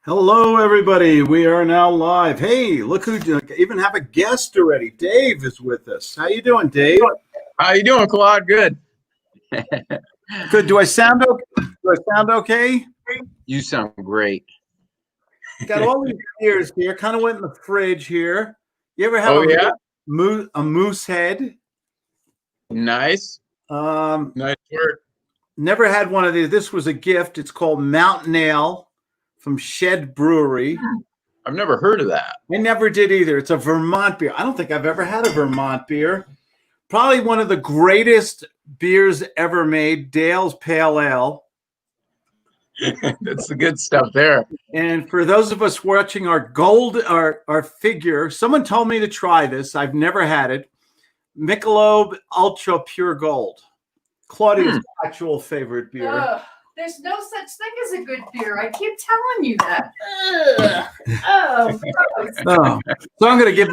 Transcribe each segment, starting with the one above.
Hello, everybody. We are now live. Hey, look who even have a guest already. Dave is with us. How you doing, Dave? How you doing, Claude? Good. Good. Do I sound okay? You sound great. Got all these beers here. Kind of went in the fridge here. You ever have a moose head? Nice. Nice work. Never had one of these. This was a gift. It's called Mountain Ale from Shed Brewery. I've never heard of that. I never did either. It's a Vermont beer. I don't think I've ever had a Vermont beer. Probably one of the greatest beers ever made, Dale's Pale Ale. That's the good stuff there. And for those of us watching our figure, someone told me to try this. I've never had it. Michelob Ultra Pure Gold. Claudia's actual favorite beer. There's no such thing as a good beer. I keep telling you that. So I'm going to give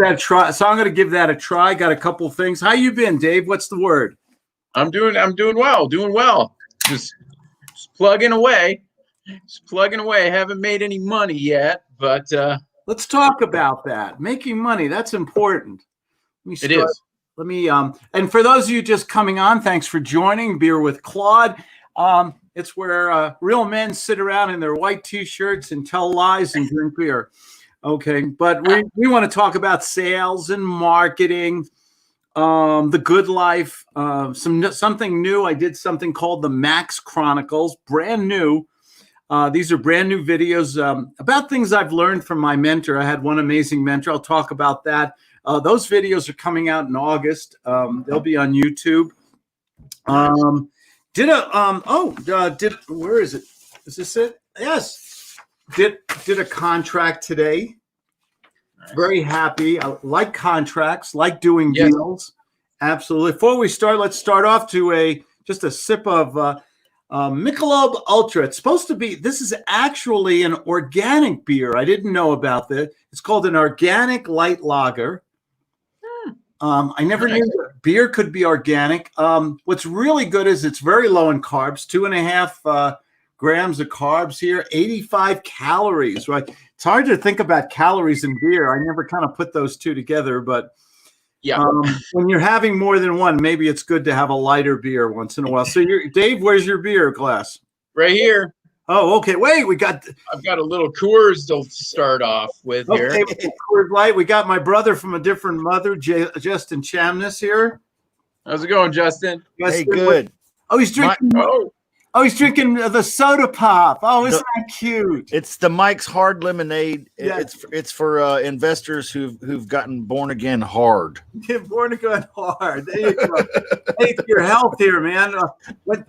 that a try. Got a couple things. How you been, Dave? What's the word? I'm doing well. Just plugging away. Haven't made any money yet, but let's talk about that. Making money, that's important. It is. Let me and for those of you just coming on, thanks for joining Beer with Claude. It's where real men sit around in their white t-shirts and tell lies and drink beer. Okay, but we want to talk about sales and marketing, the good life, something new. I did something called the Max Chronicles, brand new. These are brand new videos about things I've learned from my mentor. I had one amazing mentor. I'll talk about that. Those videos are coming out in August. They'll be on YouTube. Where is it? Is this it? Yes. Did a contract today. Very happy. I like contracts, like doing deals. Absolutely. Before we start, let's start off to just a sip of Michelob Ultra. It's supposed to be, this is actually an organic beer. I didn't know about this. It's called an organic light lager. I never knew that beer could be organic. What's really good is it's very low in carbs, 2.5 grams of carbs here, 85 calories, right? It's hard to think about calories in beer. I never kind of put those two together, but when you're having more than one, maybe it's good to have a lighter beer once in a while. So Dave, where's your beer glass? Right here. Oh, okay. Wait, I've got a little Coors to start off with here. Okay, Coors Light. We got my brother from a different mother, Justin Chamness here. How's it going, Justin? Hey, good. He's drinking. He's drinking the soda pop. Oh, isn't that cute? It's the Mike's Hard Lemonade. Yeah. It's for investors who've gotten born again hard. Get born again hard. There you go. Hey, for your health here, man. When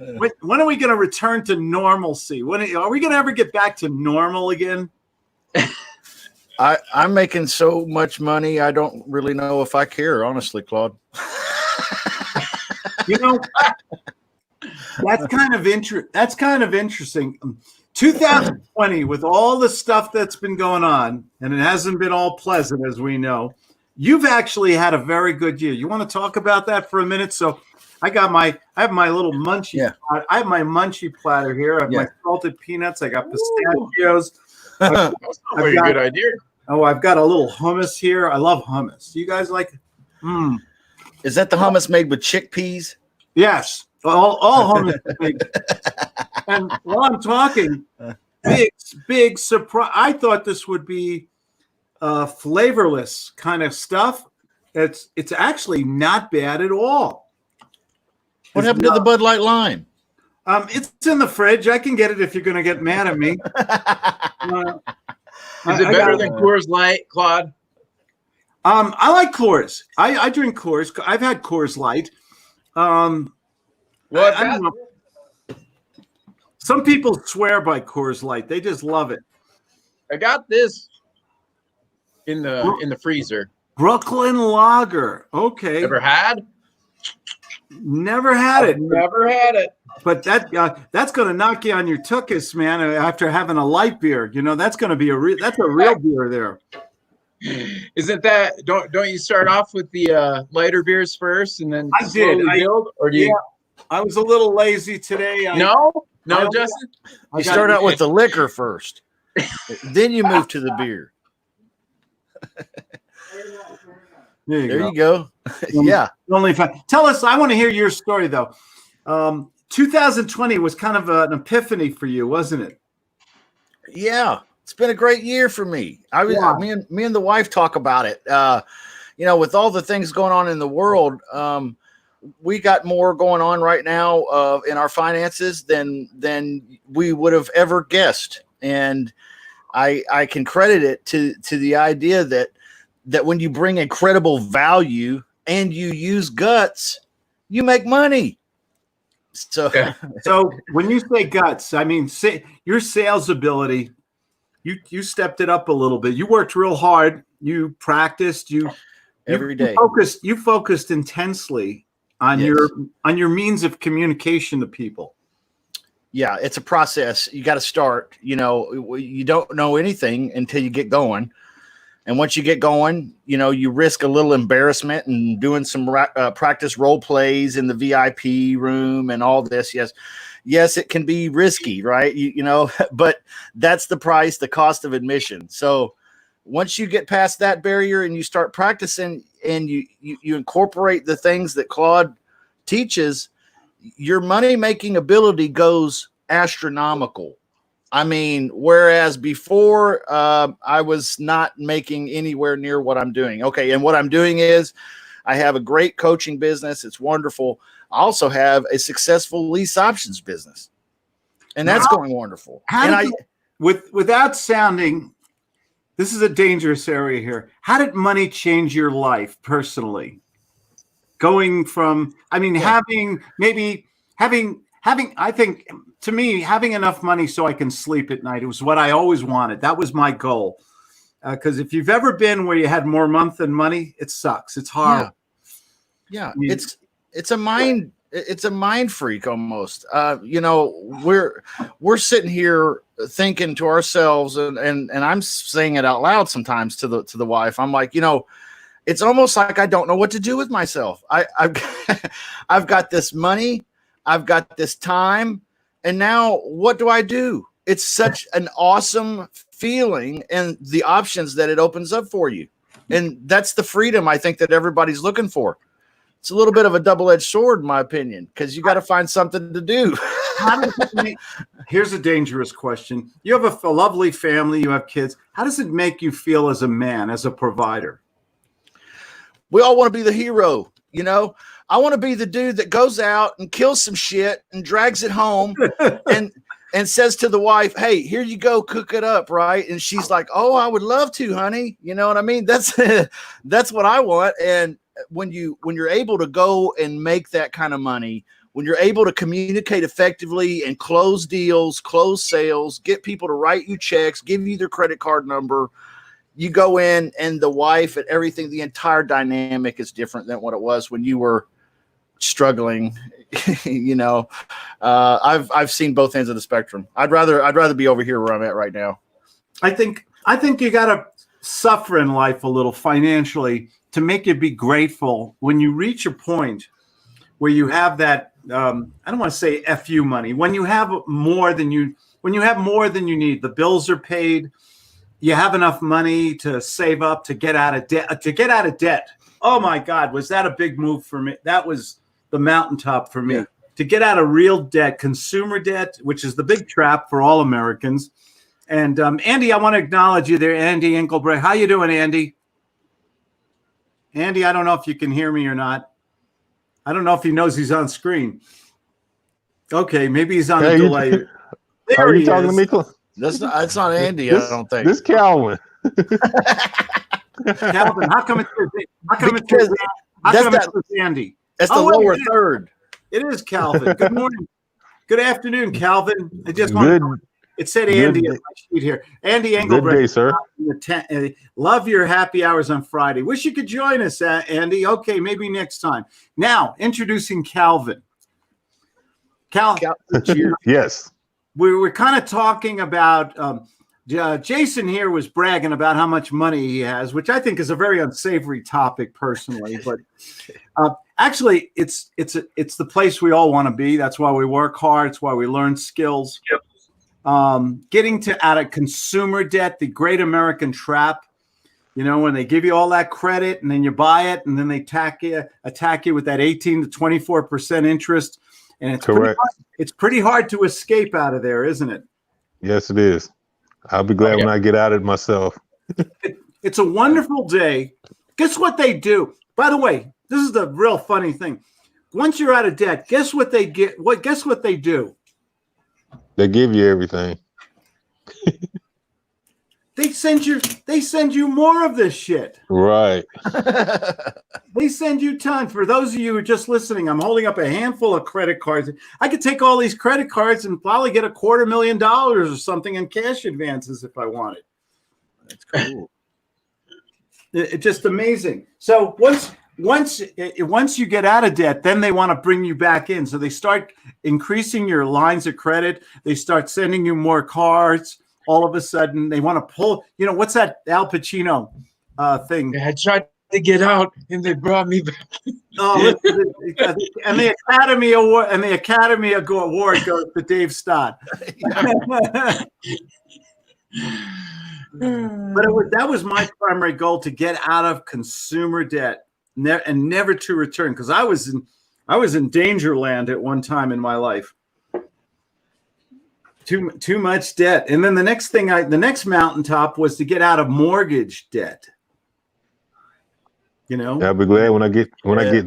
are we going to return to normalcy? Are we going to ever get back to normal again? I'm making so much money, I don't really know if I care, honestly, Claude. You know, that's kind of interesting. 2020, with all the stuff that's been going on, and it hasn't been all pleasant, as we know, you've actually had a very good year. You want to talk about that for a minute? So I have my little munchie. Yeah. I have my munchie platter here. I have my salted peanuts. I got pistachios. That's a very good idea. Oh, I've got a little hummus here. I love hummus. You guys like it? Is that the hummus made with chickpeas? Yes. All hummus. And while I'm talking, big surprise. I thought this would be flavorless kind of stuff. It's actually not bad at all. What happened to the Bud Light line? It's in the fridge. I can get it if you're going to get mad at me. Is it better than Coors Light, Claude? I like Coors. I drink Coors. I've had Coors Light. I don't know. Some people swear by Coors Light. They just love it. I got this in the freezer. Brooklyn Lager. Okay. Never had? Never had it. Never had it. But that's going to knock you on your tuchus, man. After having a light beer, that's going to be that's a real beer there. Isn't that? Don't you start off with the lighter beers first, and then I did. Build, or do you? I was a little lazy today. No, Justin. You start out with the liquor first. Then you move to the beer. There you go. Yeah. Only fun. Tell us, I want to hear your story though. 2020 was kind of an epiphany for you, wasn't it? Yeah. It's been a great year for me. Wow. Me and the wife talk about it. With all the things going on in the world, we got more going on right now in our finances than we would have ever guessed. And I can credit it to the idea that when you bring incredible value and you use guts, you make money. So, so when you say guts, I mean, your sales ability, you stepped it up a little bit. You worked real hard. You practiced. Every day. You focused intensely on your means of communication to people. Yeah, it's a process. You got to start. You don't know anything until you get going. And once you get going, you risk a little embarrassment and doing some practice role plays in the VIP room and all this. Yes, it can be risky, right? But that's the price, the cost of admission. So once you get past that barrier and you start practicing and you incorporate the things that Claude teaches, your money-making ability goes astronomical. I mean, whereas before I was not making anywhere near what I'm doing. Okay, and what I'm doing is I have a great coaching business. It's wonderful. I also have a successful lease options business, and that's going wonderful. Without sounding, this is a dangerous area here. How did money change your life personally? Going from, having, I think, to me, having enough money so I can sleep at night, it was what I always wanted. That was my goal. Because if you've ever been where you had more month than money, it sucks. It's hard. Yeah. It's a mind freak almost. We're sitting here thinking to ourselves, and I'm saying it out loud sometimes to the wife. I'm like, it's almost like I don't know what to do with myself. I've got this money, I've got this time, and now what do I do? It's such an awesome feeling and the options that it opens up for you. And that's the freedom I think that everybody's looking for. It's a little bit of a double-edged sword, in my opinion, because you got to find something to do. Here's a dangerous question. You have a lovely family, you have kids. How does it make you feel as a man, as a provider? We all want to be the hero, I want to be the dude that goes out and kills some shit and drags it home and says to the wife, hey, here you go, cook it up, right? And she's like, oh, I would love to, honey. You know what I mean? That's what I want. And when you're able to go and make that kind of money, when you're able to communicate effectively and close deals, close sales, get people to write you checks, give you their credit card number, you go in and the wife and everything, the entire dynamic is different than what it was when you were struggling. I've seen both ends of the spectrum. I'd rather be over here where I'm at right now. I think you got to suffer in life a little financially to make you be grateful when you reach a point where you have that, I don't want to say FU money, when you have more than you need, the bills are paid, you have enough money to save up, to get out of debt. Oh my God, was that a big move for me? That was the mountaintop for me. Yeah. To get out of real debt, consumer debt, which is the big trap for all Americans. And Andy, I want to acknowledge you there, Andy Engelbrecht. How you doing, Andy? Andy, I don't know if you can hear me or not. I don't know if he knows he's on screen. Okay, maybe he's on a delay. Are you talking to me? That's not Andy, I don't think. This Calvin. Calvin, how come it's Andy? That's the lower third. It is Calvin. Good morning. Good afternoon, Calvin. I just want to, it said Andy on my sheet here. Andy Engelbrecht. Good day, sir. Love your happy hours on Friday. Wish you could join us, Andy. Okay, maybe next time. Now, introducing Calvin. Yes. We were kind of talking about Jason here was bragging about how much money he has, which I think is a very unsavory topic personally. But actually, it's the place we all want to be. That's why we work hard. It's why we learn skills. Yep. getting out of consumer debt, the great American trap. You know, when they give you all that credit and then you buy it and then they attack you with that 18 to 24% interest. And it's pretty hard to escape out of there, isn't it? Yes, it is. I'll be glad when I get out of it myself. It's a wonderful day. Guess what they do? By the way, this is the real funny thing. Once you're out of debt, guess what they get? Guess what they do? They give you everything. They send you more of this shit. Right. They send you tons. For those of you who are just listening, I'm holding up a handful of credit cards. I could take all these credit cards and probably get $250,000 or something in cash advances if I wanted. That's cool. It's just amazing. So once you get out of debt, then they want to bring you back in. So they start increasing your lines of credit. They start sending you more cards. All of a sudden, they want to pull. You know, what's that Al Pacino thing? I tried to get out, and they brought me back. Oh, and the Academy Award goes to Dave Stott. But that was my primary goal, to get out of consumer debt and never to return, because I was in danger land at one time in my life. Too much debt. And then the next mountaintop was to get out of mortgage debt. You know, I'll be glad when I get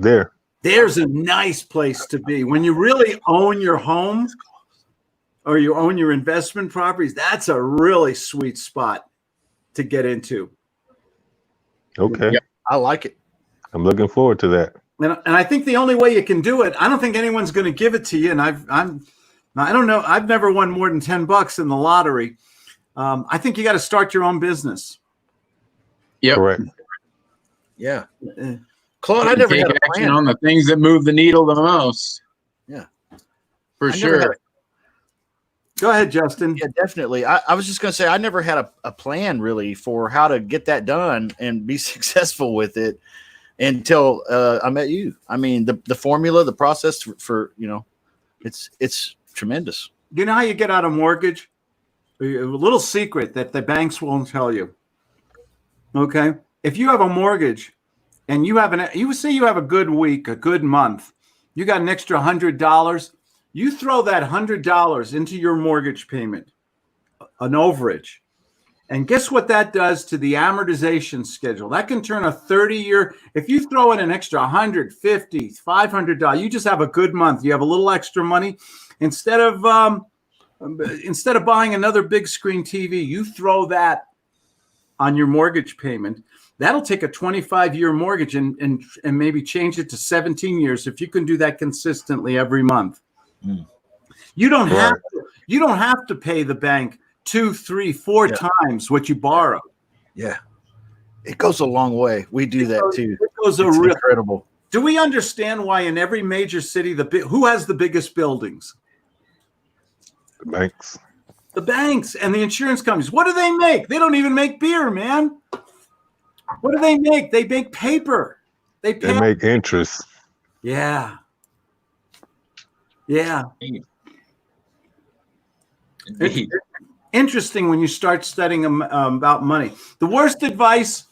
there. There's a nice place to be when you really own your home or you own your investment properties. That's a really sweet spot to get into. Okay. Yep. I like it. I'm looking forward to that. And I think the only way you can do it, I don't think anyone's going to give it to you. And I don't know. I've never won more than $10 in the lottery. I think you got to start your own business. Yep. Correct. Yeah. Claude, I never Take had a action plan. on the things that move the needle the most. Yeah. For I never had sure. Go ahead, Justin. Yeah, definitely. I was just going to say, I never had a plan really for how to get that done and be successful with it until I met you. I mean, the formula, the process for it's tremendous. You know how you get out of mortgage? A little secret that the banks won't tell you. Okay. If you have a mortgage and you say you have a good week, a good month, you got an extra $100, you throw that $100 into your mortgage payment, an overage. And guess what that does to the amortization schedule? That can turn a 30-year, if you throw in an extra $150, $500, you just have a good month. You have a little extra money. Instead of buying another big screen TV, you throw that on your mortgage payment. That'll take a 25-year mortgage and maybe change it to 17 years if you can do that consistently every month. Mm. You don't have to pay the bank 2, 3, 4 times what you borrow. Yeah. It goes a long way. We do that too. It goes It's incredible. Do we understand why in every major city who has the biggest buildings? The banks. The banks and the insurance companies. What do they make? They don't even make beer, man. What do they make? They make paper. They make interest. Yeah. Yeah. Indeed. Interesting when you start studying about money. The worst advice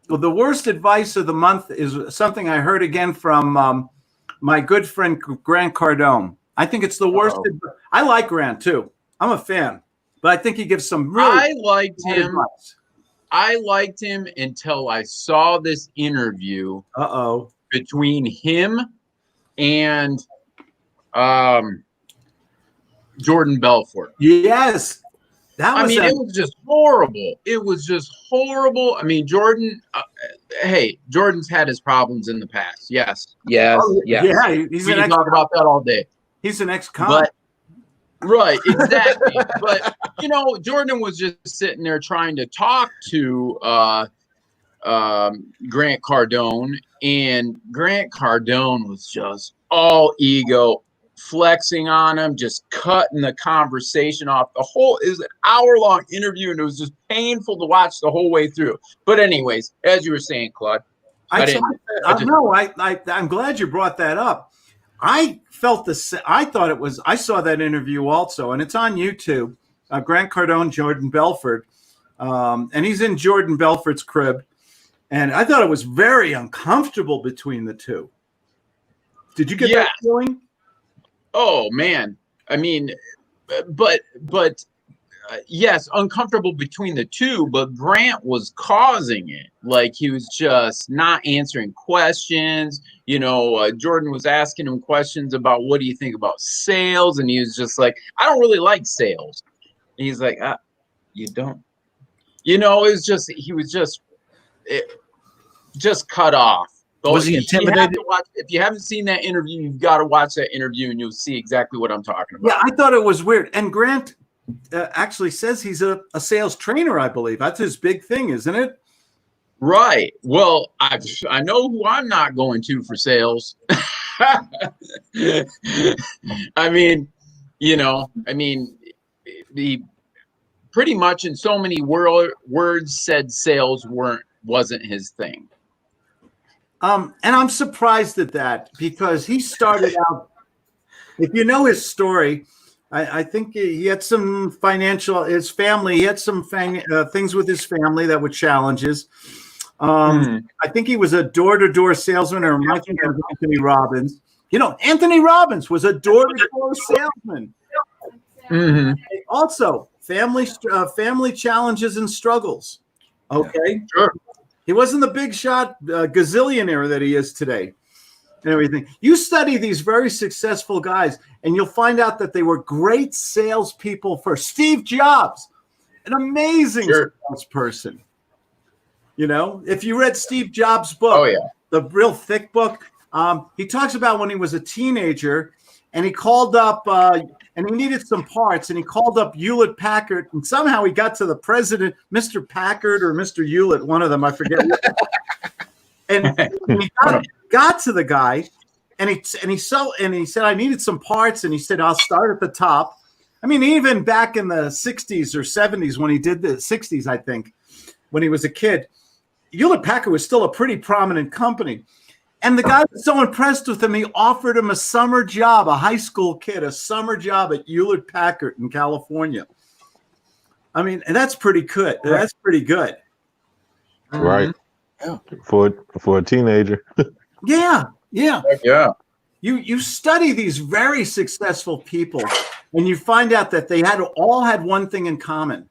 of the month is something I heard again from my good friend Grant Cardone. I think it's the worst. I like Grant too. I'm a fan, but I think he gives some really. I liked him. Advice. I liked him until I saw this interview between him and Jordan Belfort. Yes. It was just horrible. It was just horrible. I mean, Jordan, Jordan's had his problems in the past. Yes. Yeah, we can talk about that all day. He's an ex-con. But right, exactly. But Jordan was just sitting there trying to talk to Grant Cardone, and Grant Cardone was just all ego, flexing on him, just cutting the conversation off. It was an hour-long interview, and it was just painful to watch the whole way through. But anyways, as you were saying, Claude, I'm glad you brought that up. I saw that interview also, and it's on YouTube. Grant Cardone, Jordan Belfort, and he's in Jordan Belfort's crib. And I thought it was very uncomfortable between the two. Did you get that feeling? Oh man, I mean, but yes, uncomfortable between the two. But Grant was causing it. Like he was just not answering questions. Jordan was asking him questions about what do you think about sales, and he was just like, I don't really like sales. And he's like, you don't. It was just he was just cut off. Was he intimidated? If you haven't seen that interview, you've got to watch that interview, and you'll see exactly what I'm talking about. Yeah, I thought it was weird. And Grant actually says he's a sales trainer, I believe. That's his big thing, isn't it? Right. Well, I know who I'm not going to for sales. I mean, the pretty much in so many words said sales wasn't his thing. And I'm surprised at that because he started out, if you know his story, I think he had some his family, he had some things with his family that were challenges. I think he was a door-to-door salesman, or I think it was Anthony Robbins. Anthony Robbins was a door-to-door salesman. Mm-hmm. Also, family challenges and struggles. Okay. Sure. He wasn't the big shot gazillionaire that he is today and everything. You study these very successful guys, and you'll find out that they were great salespeople for Steve Jobs, an amazing salesperson. If you read Steve Jobs' book, the real thick book, he talks about when he was a teenager and he called up and he needed some parts, and he called up Hewlett Packard, and somehow he got to the president, Mr. Packard or Mr. Hewlett, one of them, I forget. And he got to the guy, and he said, I needed some parts, and he said, I'll start at the top. I mean, even back in the 60s or 70s when he did the 60s, I think, when he was a kid, Hewlett Packard was still a pretty prominent company. And the guy was so impressed with him, he offered him a summer job, a high school kid, a summer job at Hewlett Packard in California. I mean, and that's pretty good. That's pretty good. Right. Yeah. For a teenager. Yeah. Yeah. You study these very successful people, and you find out that they all had one thing in common.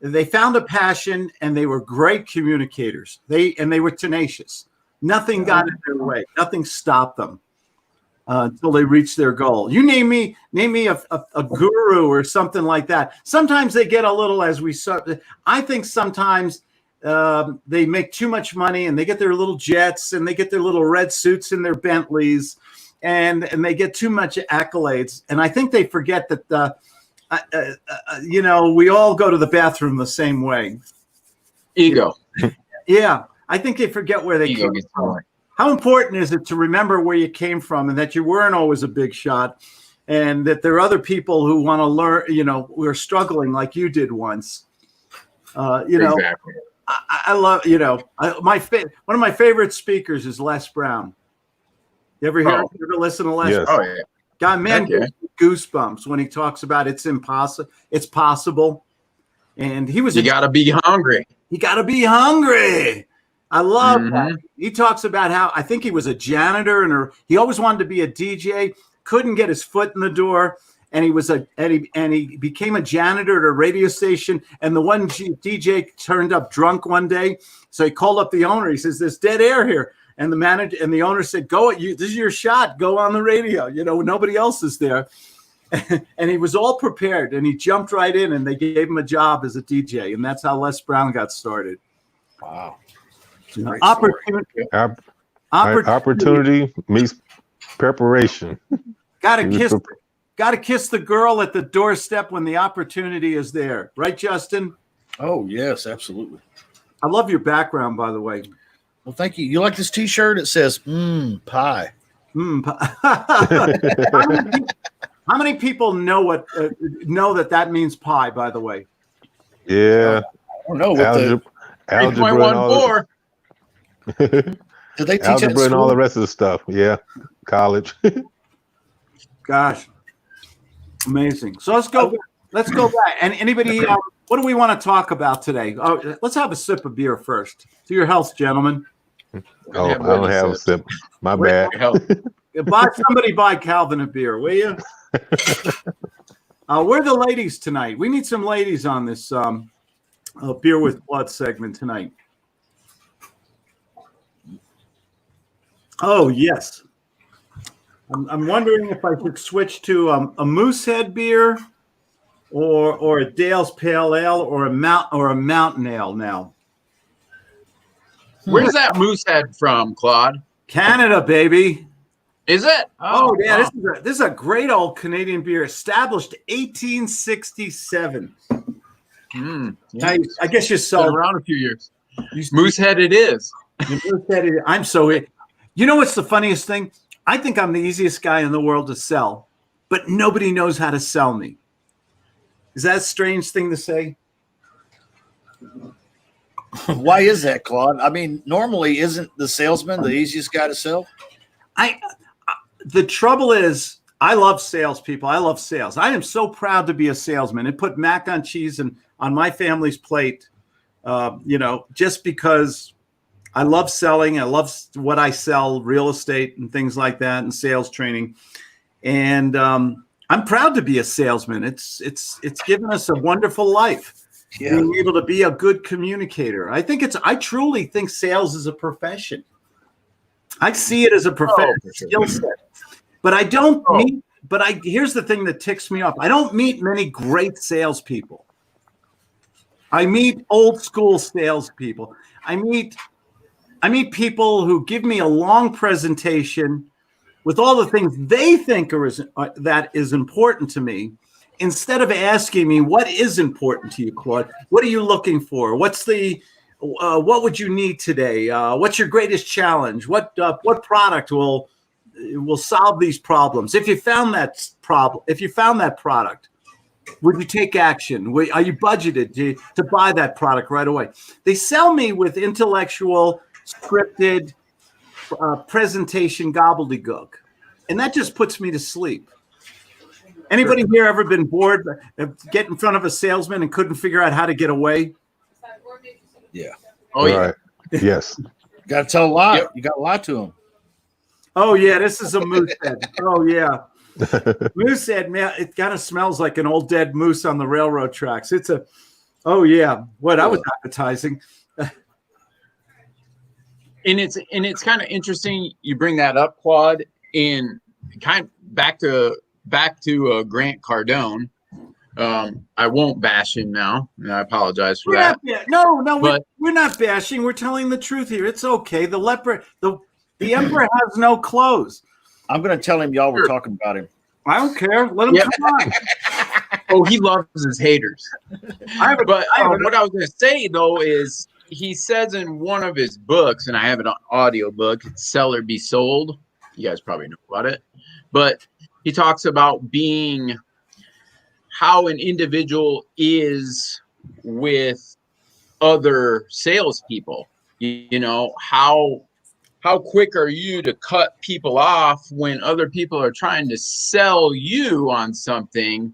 They found a passion, and they were great communicators. They were tenacious. Nothing got in their way. Nothing stopped them until they reached their goal. You name me a guru or something like that. Sometimes they get a little, I think sometimes they make too much money, and they get their little jets, and they get their little red suits and their Bentleys, and they get too much accolades. And I think they forget that, we all go to the bathroom the same way. Ego. Yeah. I think they forget where they came from. How important is it to remember where you came from, and that you weren't always a big shot, and that there are other people who want to learn, who are struggling like you did once. Exactly. I love, one of my favorite speakers is Les Brown. You ever hear? You ever listen to Les? Yes. Brown? Oh yeah. God, man, goosebumps when he talks about it's possible. And he was. You got to be hungry. You got to be hungry. I love that. He talks about how I think he was a janitor, and he always wanted to be a DJ, couldn't get his foot in the door, and he became a janitor at a radio station. And the one DJ turned up drunk one day, so he called up the owner. He says, "There's dead air here," and the manager and the owner said, "Go, this is your shot. Go on the radio. Nobody else is there." And he was all prepared, and he jumped right in, and they gave him a job as a DJ, and that's how Les Brown got started. Wow. Opportunity meets preparation. Gotta kiss the girl at the doorstep when the opportunity is there, right, Justin? Oh yes, absolutely. I love your background, by the way. Well, thank you. You like this T-shirt? It says pie. How many people know that means pie? By the way. Yeah. I don't know what algebra and all did they teach algebra and all the rest of the stuff? Yeah, college. Gosh, amazing. So let's go. let's go back. And anybody, what do we want to talk about today? Oh, let's have a sip of beer first. To your health, gentlemen. Oh, I don't have a sip. My bad. Somebody buy Calvin a beer, will you? Where are the ladies tonight? We need some ladies on this beer with Claude segment tonight. Oh, yes. I'm wondering if I could switch to a Moosehead beer or a Dale's Pale Ale or a Mountain Ale now. Where's that Moosehead from, Claude? Canada, baby. Is it? Oh yeah, this is a great old Canadian beer, established 1867. Yeah. I guess you saw been around a few years. Moosehead it is. I'm so. You know what's the funniest thing? I think I'm the easiest guy in the world to sell, but nobody knows how to sell me. Is that a strange thing to say? Why is that, Claude? I mean, normally isn't the salesman the easiest guy to sell? The trouble is, I love salespeople. I love sales. I am so proud to be a salesman and put mac on cheese on my family's plate. Just because I love selling. I love what I sell, real estate and things like that, and sales training. And I'm proud to be a salesman. It's given us a wonderful life. Yeah. Being able to be a good communicator. I truly think sales is a profession. I see it as a professional skill set. But I don't meet, here's the thing that ticks me off. I don't meet many great salespeople. I meet old school salespeople. I meet people who give me a long presentation with all the things they think that is important to me, instead of asking me, what is important to you, Claude? What are you looking for? What would you need today? What's your greatest challenge? What product will solve these problems? If you found that product, would you take action? Are you budgeted to buy that product right away? They sell me with intellectual, scripted presentation gobbledygook, and that just puts me to sleep. Anybody here ever been bored, get in front of a salesman and couldn't figure out how to get away? Yeah. Oh yeah. Right. Yes. You got to tell a lie. Yep. You got to lie to him. Oh yeah, this is a Moosehead. Oh yeah, Moosehead, man. It kind of smells like an old dead moose on the railroad tracks. Oh yeah. What I was appetizing. And it's kind of interesting you bring that up, Claude. And kind of back to Grant Cardone. I won't bash him now, and I apologize for that. We're not bashing. We're telling the truth here. It's okay. The emperor has no clothes. I'm going to tell him y'all were talking about him. I don't care. Let him come on. Oh, he loves his haters. What I was going to say, though, is he says in one of his books, and I have it on audiobook, Sell or Be Sold. You guys probably know about it. But he talks about being how an individual is with other salespeople. You know, how quick are you to cut people off when other people are trying to sell you on something?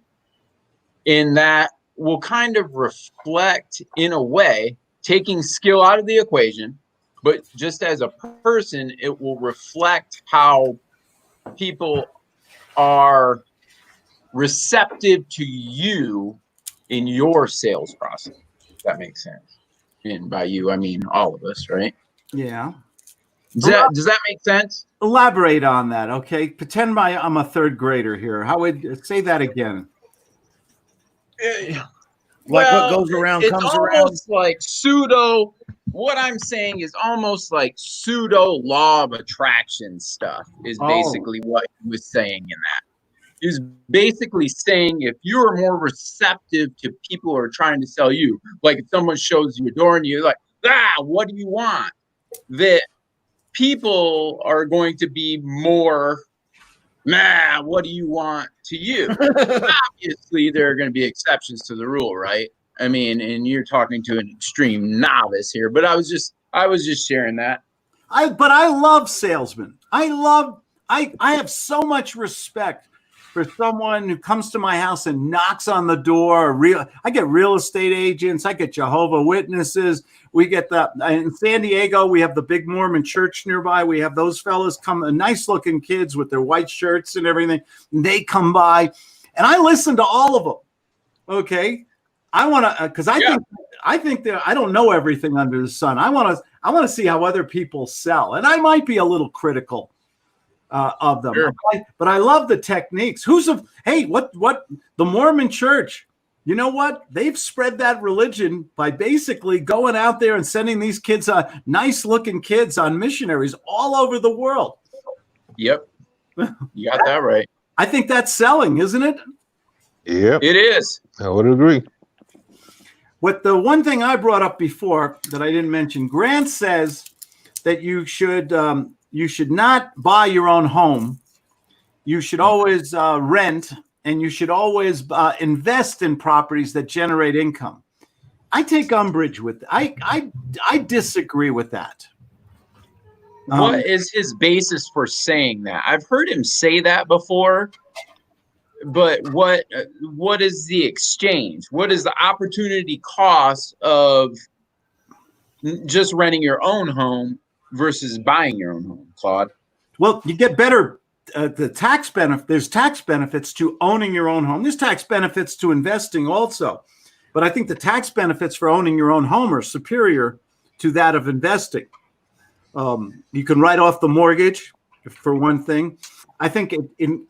And that will kind of reflect, in a way, taking skill out of the equation, but just as a person, it will reflect how people are receptive to you in your sales process. If that makes sense. And by you, I mean all of us, right? Yeah. Does that make sense? Elaborate on that, okay? Pretend I'm a third grader here. How would say that again? What goes around comes around. It's almost like pseudo. What I'm saying is almost like pseudo law of attraction stuff. Is basically what he was saying in that. He was basically saying if you're more receptive to people who are trying to sell you, like if someone shows you a door and you're like, what do you want? That people are going to be more, what do you want to you? Obviously, there are going to be exceptions to the rule, right? I mean, and you're talking to an extreme novice here, but I was just sharing that. But I love salesmen. I have so much respect for someone who comes to my house and knocks on the door. I get real estate agents. I get Jehovah Witnesses. We get in San Diego, we have the big Mormon church nearby. We have those fellas come, nice looking kids with their white shirts and everything. And they come by and I listen to all of them. Okay. I want to, because I think that I don't know everything under the sun. I want to see how other people sell. And I might be a little critical of them. Sure. But I love the techniques. What the Mormon church, you know what? They've spread that religion by basically going out there and sending these kids, nice looking kids on missionaries all over the world. Yep. You got that right. I think that's selling, isn't it? Yep. It is. I would agree. What the one thing I brought up before that I didn't mention, Grant says that you should not buy your own home. You should always rent, and you should always invest in properties that generate income. I take umbrage with I disagree with that. What is his basis for saying that? I've heard him say that before, but what is the exchange? What is the opportunity cost of just renting your own home versus buying your own home, Claude? Well, you get better the tax benefit. There's tax benefits to owning your own home. There's tax benefits to investing also. But I think the tax benefits for owning your own home are superior to that of investing. You can write off the mortgage, for one thing. I think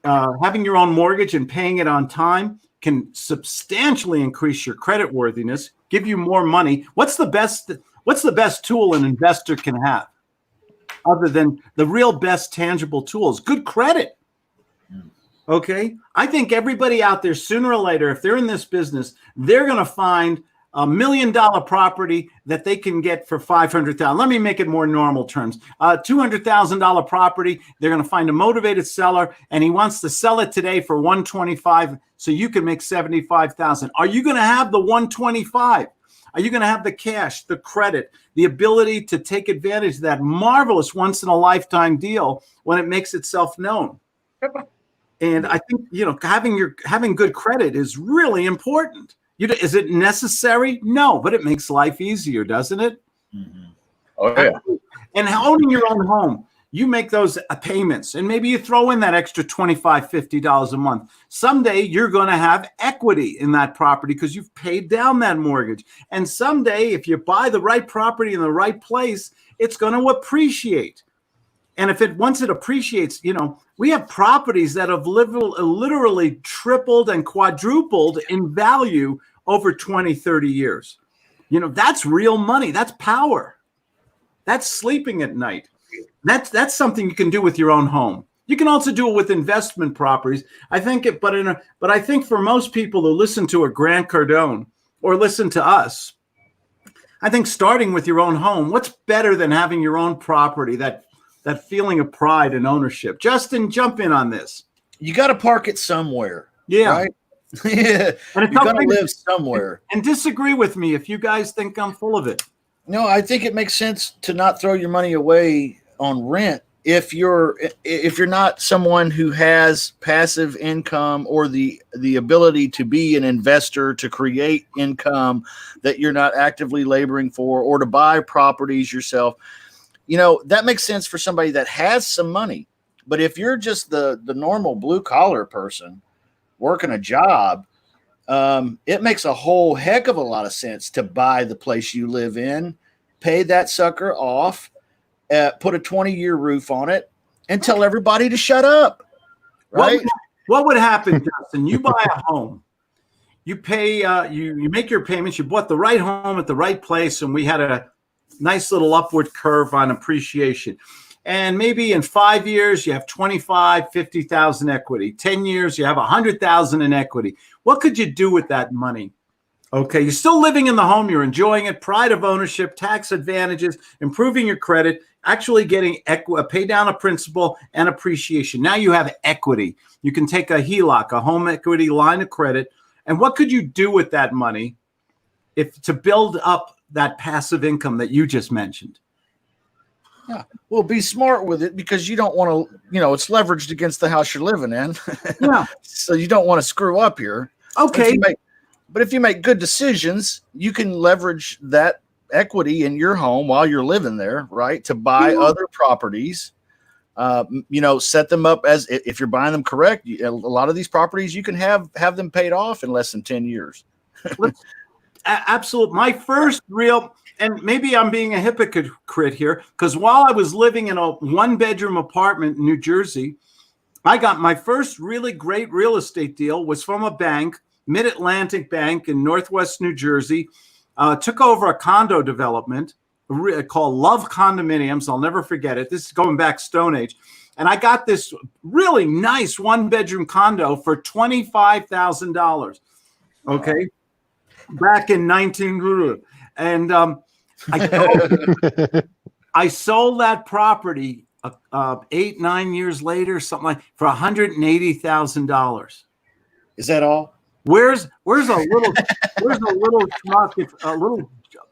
having your own mortgage and paying it on time can substantially increase your credit worthiness, give you more money. What's the best tool an investor can have, other than the real best tangible tools? Good credit. Okay. I think everybody out there, sooner or later, if they're in this business, they're going to find $1 million property that they can get for $500,000. Let me make it more normal terms. $200,000 property. They're going to find a motivated seller, and he wants to sell it today for $125,000, so you can make $75,000. Are you going to have the $125,000? Are you going to have the cash, the credit, the ability to take advantage of that marvelous once-in-a-lifetime deal when it makes itself known? And I think, having good credit is really important. Is it necessary? No, but it makes life easier, doesn't it? Mm-hmm. Oh, yeah. And owning your own home, you make those payments, and maybe you throw in that extra $25, $50 a month. Someday you're going to have equity in that property because you've paid down that mortgage. And someday, if you buy the right property in the right place, it's going to appreciate. And once it appreciates, we have properties that have literally tripled and quadrupled in value over 20, 30 years. That's real money. That's power. That's sleeping at night. That's something you can do with your own home. You can also do it with investment properties. I think but I think for most people who listen to a Grant Cardone or listen to us, I think starting with your own home, what's better than having your own property, that feeling of pride and ownership? Justin, jump in on this. You got to park it somewhere. Yeah. Right? Yeah. And you got to live somewhere. And disagree with me if you guys think I'm full of it. No, I think it makes sense to not throw your money away on rent if you're not someone who has passive income or the ability to be an investor, to create income that you're not actively laboring for, or to buy properties yourself. That makes sense for somebody that has some money. But if you're just the normal blue collar person working a job, it makes a whole heck of a lot of sense to buy the place you live in, pay that sucker off, put a 20-year roof on it, and tell everybody to shut up. Right? What would happen, Justin? You buy a home, you pay, you make your payments. You bought the right home at the right place, and we had a nice little upward curve on appreciation. And maybe in 5 years, you have 25, 50,000 equity. 10 years, you have 100,000 in equity. What could you do with that money? Okay, you're still living in the home. You're enjoying it. Pride of ownership, tax advantages, improving your credit, actually getting pay down a principal and appreciation. Now you have equity. You can take a HELOC, a home equity line of credit. And what could you do with that money to build up that passive income that you just mentioned? Well, be smart with it because you don't want to, it's leveraged against the house you're living in. Yeah. So you don't want to screw up here. Okay. But if you make good decisions, you can leverage that equity in your home while you're living there, right? To buy other properties. Set them up as if you're buying them correct. A lot of these properties you can have them paid off in less than 10 years. Absolutely. My first real, and maybe I'm being a hypocrite here, because while I was living in a 1-bedroom apartment in New Jersey, I got my first really great real estate deal was from a bank, Mid-Atlantic Bank in Northwest New Jersey. Took over a condo development called Love Condominiums. I'll never forget it. This is going back Stone Age. And I got this really nice 1-bedroom condo for $25,000. Okay. Back in 19, and I sold that property 8-9 years later, something like for $180,000. Is that all? Where's a little schmuck,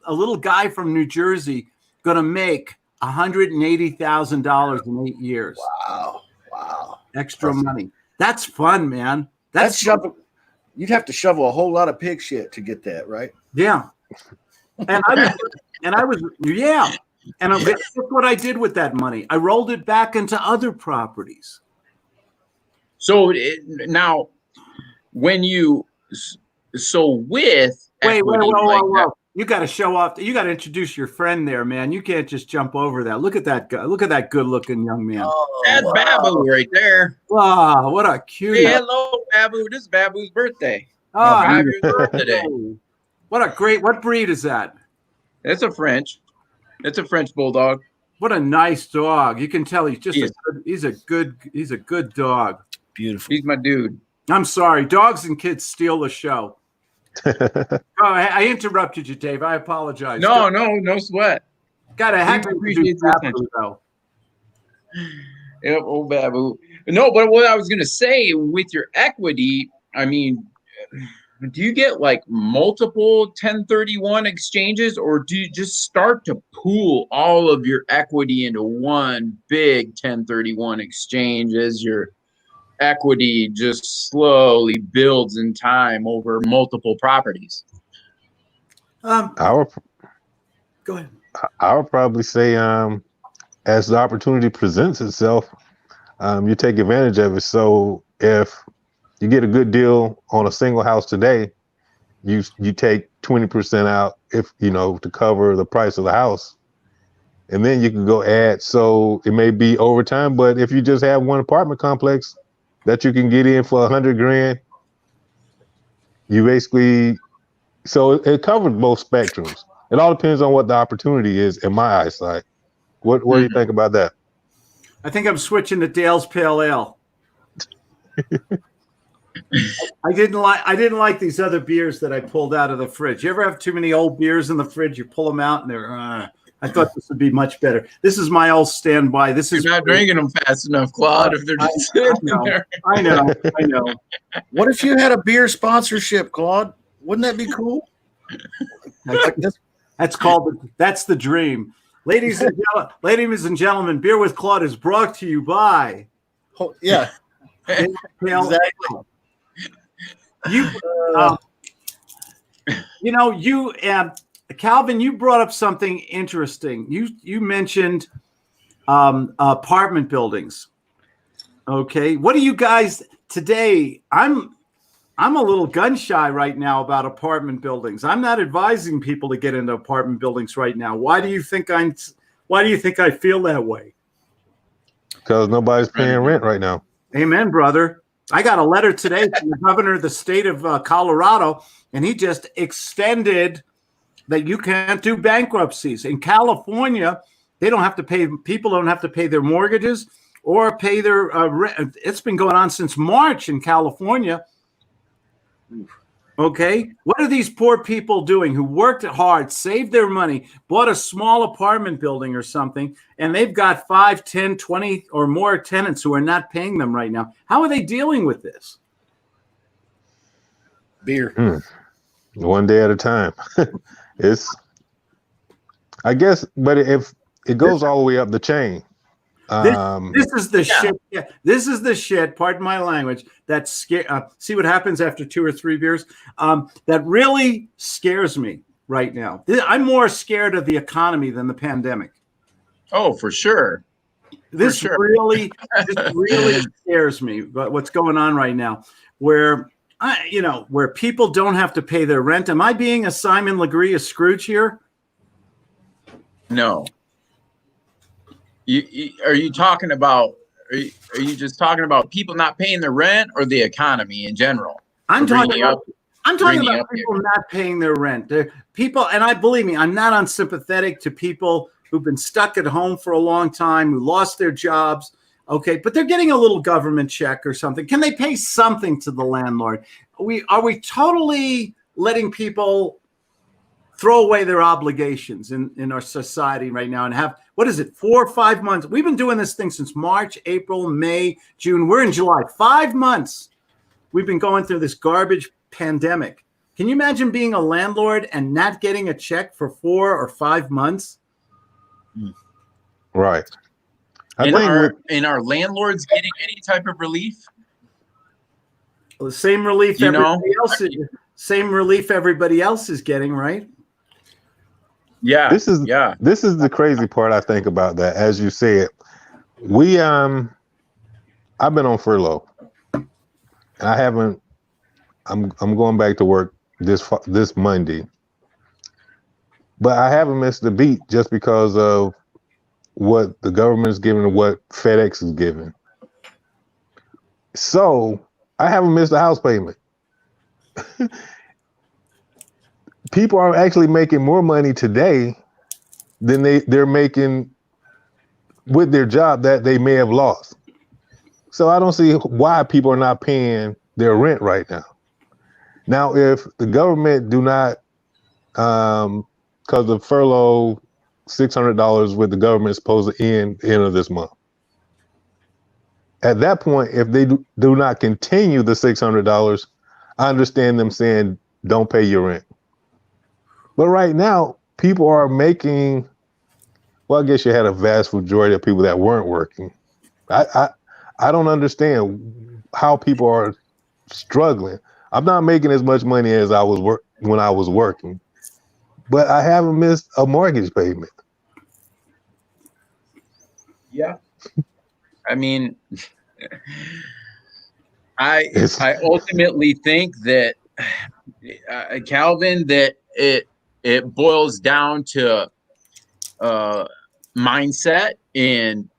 a little guy from New Jersey gonna make $180,000 in 8 years? Wow! Extra money. That's fun, man. That's You'd have to shovel a whole lot of pig shit to get that, right? Yeah. And I was look what I did with that money. I rolled it back into other properties. So now, when you with wait, that, you got to show off. You got to introduce your friend there, man. You can't just jump over that. Look at that guy. Look at that good-looking young man. That's Babu right there. Wow, what a cute. Hey, hello, Babu. This is Babu's birthday. Oh, Babu's birthday today. What breed is that? It's a French. It's a French bulldog. What a nice dog. You can tell he's a good dog. Beautiful. He's my dude. I'm sorry. Dogs and kids steal the show. I interrupted you, Dave. I apologize. No sweat. Got to have to appreciate that, though. Yep, old Babu. No, but what I was gonna say with your equity, I mean, do you get like multiple 1031 exchanges, or do you just start to pool all of your equity into one big 1031 exchange as your equity just slowly builds in time over multiple properties? Go ahead. I would probably say, as the opportunity presents itself, you take advantage of it. So if you get a good deal on a single house today, you take 20% out to cover the price of the house, and then you can go add. So it may be over time, but if you just have one apartment complex that you can get in for $100,000, you basically, so it covers both spectrums. It all depends on what the opportunity is in my eyesight. What do you think about that? I think I'm switching to Dale's Pale Ale. I didn't like these other beers that I pulled out of the fridge. You ever have too many old beers in the fridge? You pull them out and they're. I thought this would be much better. This is my old standby. You're not drinking them fast enough, Claude. If they're just sitting there. I know. What if you had a beer sponsorship, Claude? Wouldn't that be cool? That's the dream. Ladies and gentlemen, Beer with Claude is brought to you by. Yeah. Exactly. Calvin, you brought up something interesting. You mentioned apartment buildings. Okay, what do you guys today? I'm a little gun shy right now about apartment buildings. I'm not advising people to get into apartment buildings right now. Why do you think I feel that way? Because nobody's paying rent right now. Amen, brother. I got a letter today from the governor of the state of Colorado, and he just extended that you can't do bankruptcies. In California, people don't have to pay their mortgages or pay their rent. It's been going on since March in California. Okay, what are these poor people doing who worked hard, saved their money, bought a small apartment building or something, and they've got 5, 10, 20 or more tenants who are not paying them right now? How are they dealing with this? Beer. One day at a time. I guess, but if it goes all the way up the chain. This is the shit. Yeah, this is the shit. Pardon my language. That see what happens after 2 or 3 beers. That really scares me right now. I'm more scared of the economy than the pandemic. Oh, for sure. This really scares me. But what's going on right now, where where people don't have to pay their rent. Am I being a Simon Legree, a Scrooge here? No. Are you talking about? Are you just talking about people not paying their rent, or the economy in general? I'm talking about people not paying their rent. People, and believe me, I'm not unsympathetic to people who've been stuck at home for a long time, who lost their jobs. Okay, but they're getting a little government check or something. Can they pay something to the landlord? Are we totally letting people throw away their obligations in our society right now and have, what is it, 4 or 5 months? We've been doing this thing since March, April, May, June. We're in July. 5 months we've been going through this garbage pandemic. Can you imagine being a landlord and not getting a check for 4 or 5 months? Right. Are landlords getting any type of relief? Well, the same relief same relief everybody else is getting, right? Yeah. This is the crazy part I think about that. As you said, I've been on furlough. I'm going back to work this Monday. But I haven't missed a beat just because of what the government is giving and what FedEx is giving. So I haven't missed a house payment. People are actually making more money today than they're making with their job that they may have lost. So I don't see why people are not paying their rent right now. Now, if the government do not, because the furlough, $600 with the government is supposed to end the end of this month. At that point, if they do not continue the $600, I understand them saying, don't pay your rent. But right now, people are making, well, I guess you had a vast majority of people that weren't working. I don't understand how people are struggling. I'm not making as much money as I was when I was working, but I haven't missed a mortgage payment. Yeah. I mean, I ultimately think that, Calvin, that it boils down to mindset and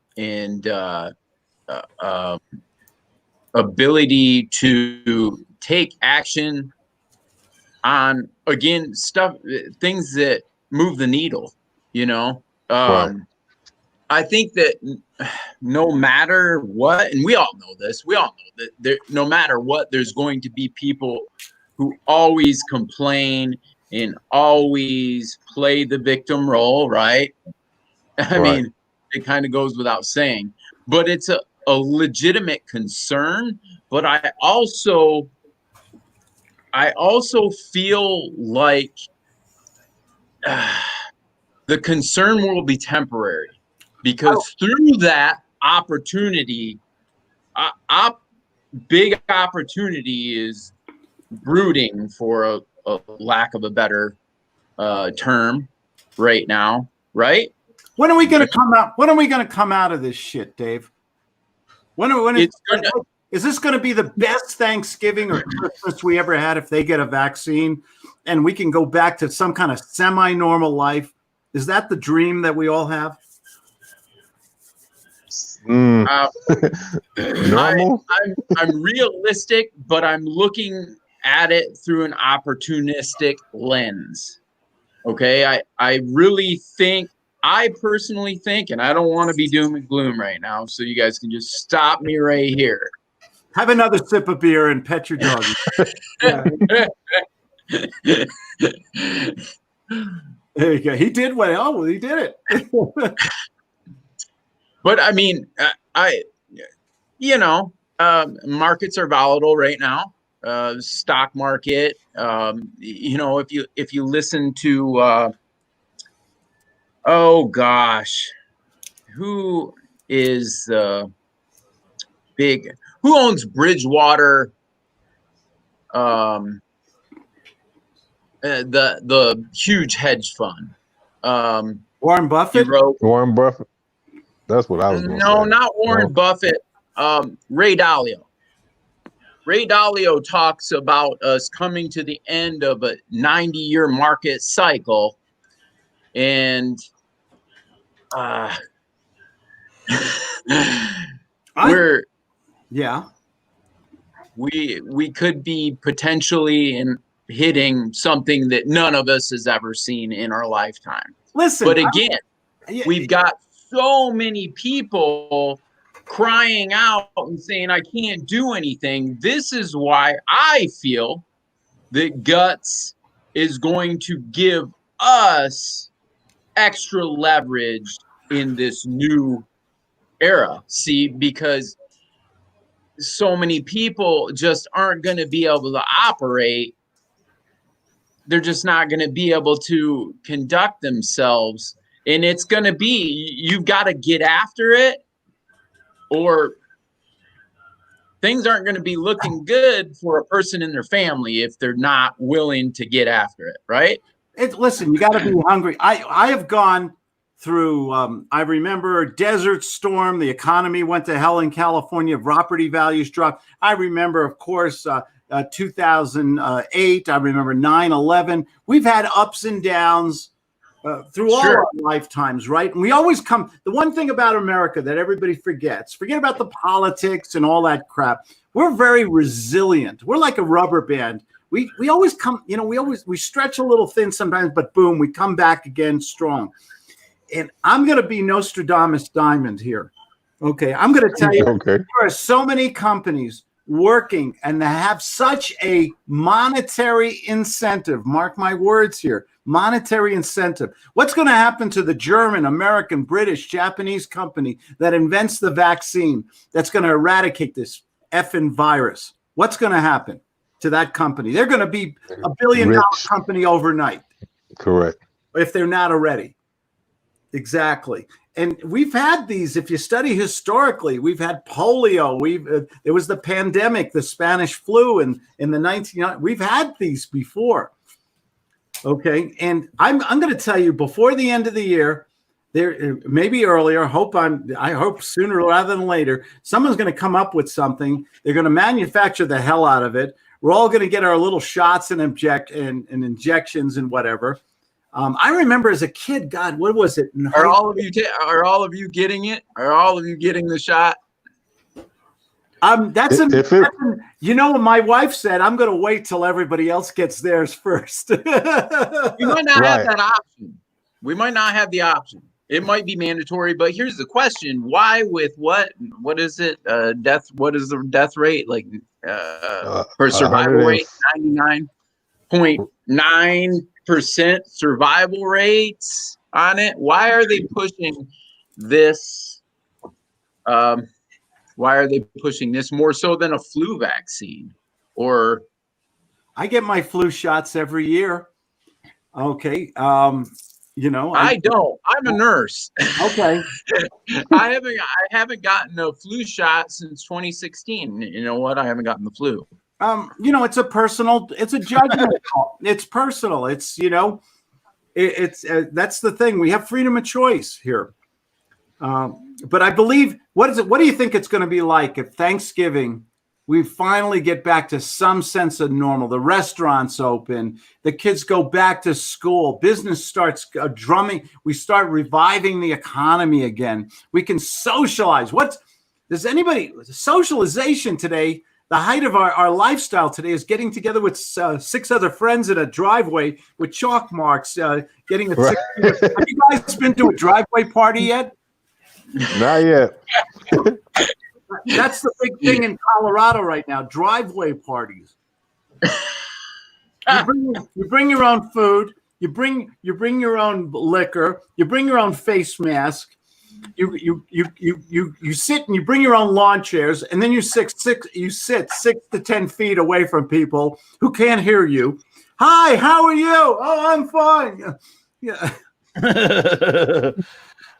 ability to take action on, again, things that move the needle, Right. I think that no matter what, and we all know that no matter what, there's going to be people who always complain and always play the victim role, right? I mean, it kind of goes without saying, but it's a legitimate concern. But I also feel like the concern will be temporary, because through that opportunity, big opportunity is brooding, for a lack of a better term, right now, right? When are we going to come out? When are we going to come out of this shit, Dave? Is this going to be the best Thanksgiving or Christmas we ever had if they get a vaccine and we can go back to some kind of semi-normal life? Is that the dream that we all have? Normal? I'm realistic, but I'm looking at it through an opportunistic lens. Okay, I really think, I personally think, and I don't want to be doom and gloom right now, so you guys can just stop me right here. Have another sip of beer and pet your dog. There you go. He did well. Oh, he did it. But I mean, markets are volatile right now. Stock market. If you listen to, oh gosh, who is big? Who owns Bridgewater? The huge hedge fund. Warren He Buffett. wrote. Warren Buffett. That's what I was going to say. No, not Warren No. Buffett. Ray Dalio. Ray Dalio talks about us coming to the end of a 90-year market cycle, and we could be potentially hitting something that none of us has ever seen in our lifetime. Listen, but again, we've got so many people crying out and saying, I can't do anything. This is why I feel that Guts is going to give us extra leverage in this new era. See, because so many people just aren't going to be able to operate. They're just not going to be able to conduct themselves. And it's going to be, you've got to get after it, or things aren't going to be looking good for a person in their family if they're not willing to get after it, right? Listen, you got to be hungry. I have gone through, I remember Desert Storm, the economy went to hell in California, property values dropped. I remember, of course, 2008. I remember 9/11. We've had ups and downs through all our lifetimes, right? And we always come. The one thing about America that everybody forget about the politics and all that crap. We're very resilient. We're like a rubber band. We always come. We stretch a little thin sometimes, but boom, we come back again strong. And I'm going to be Nostradamus Diamond here. Okay, I'm going to tell you, there are so many companies working and they have such a monetary incentive. Mark my words here, monetary incentive. What's going to happen to the German, American, British, Japanese company that invents the vaccine that's going to eradicate this effing virus? What's going to happen to that company? They're going to be $1 billion company overnight. Correct. If they're not already. Exactly. And we've had these, if you study historically, we've had polio. There was the pandemic, the Spanish flu in the 1990s. We've had these before. Okay. And I'm going to tell you, before the end of the year, there maybe earlier, I hope sooner rather than later, someone's going to come up with something. They're going to manufacture the hell out of it. We're all going to get our little shots and injections and whatever. I remember as a kid, God, what was it? Are all of you getting it? Are all of you getting the shot? You know what my wife said? I'm going to wait till everybody else gets theirs first. We might not have that option. We might not have the option. It might be mandatory, but here's the question: why? With what? What is it? Death? What is the death rate like for survival rate? 99.9% survival rates on it. Why are they pushing this? Why are they pushing this more so than a flu vaccine? Or I get my flu shots every year. Okay. I don't. I'm a nurse. Okay. I haven't gotten a flu shot since 2016. You know what? I haven't gotten the flu. It's a judgment call. It's personal. It's that's the thing. We have freedom of choice here. But I believe, what do you think it's going to be like if Thanksgiving we finally get back to some sense of normal? The restaurants open, the kids go back to school, business starts drumming. We start reviving the economy again. We can socialize. Socialization today, the height of our lifestyle today is getting together with 6 other friends in a driveway with chalk marks, getting Have you guys been to a driveway party yet? Not yet. That's the big thing in Colorado right now, driveway parties. You bring your own food, you bring your own liquor, you bring your own face mask, you sit and you bring your own lawn chairs, and then you sit 6 to 10 feet away from people who can't hear you. Hi, how are you? Oh, I'm fine. Yeah.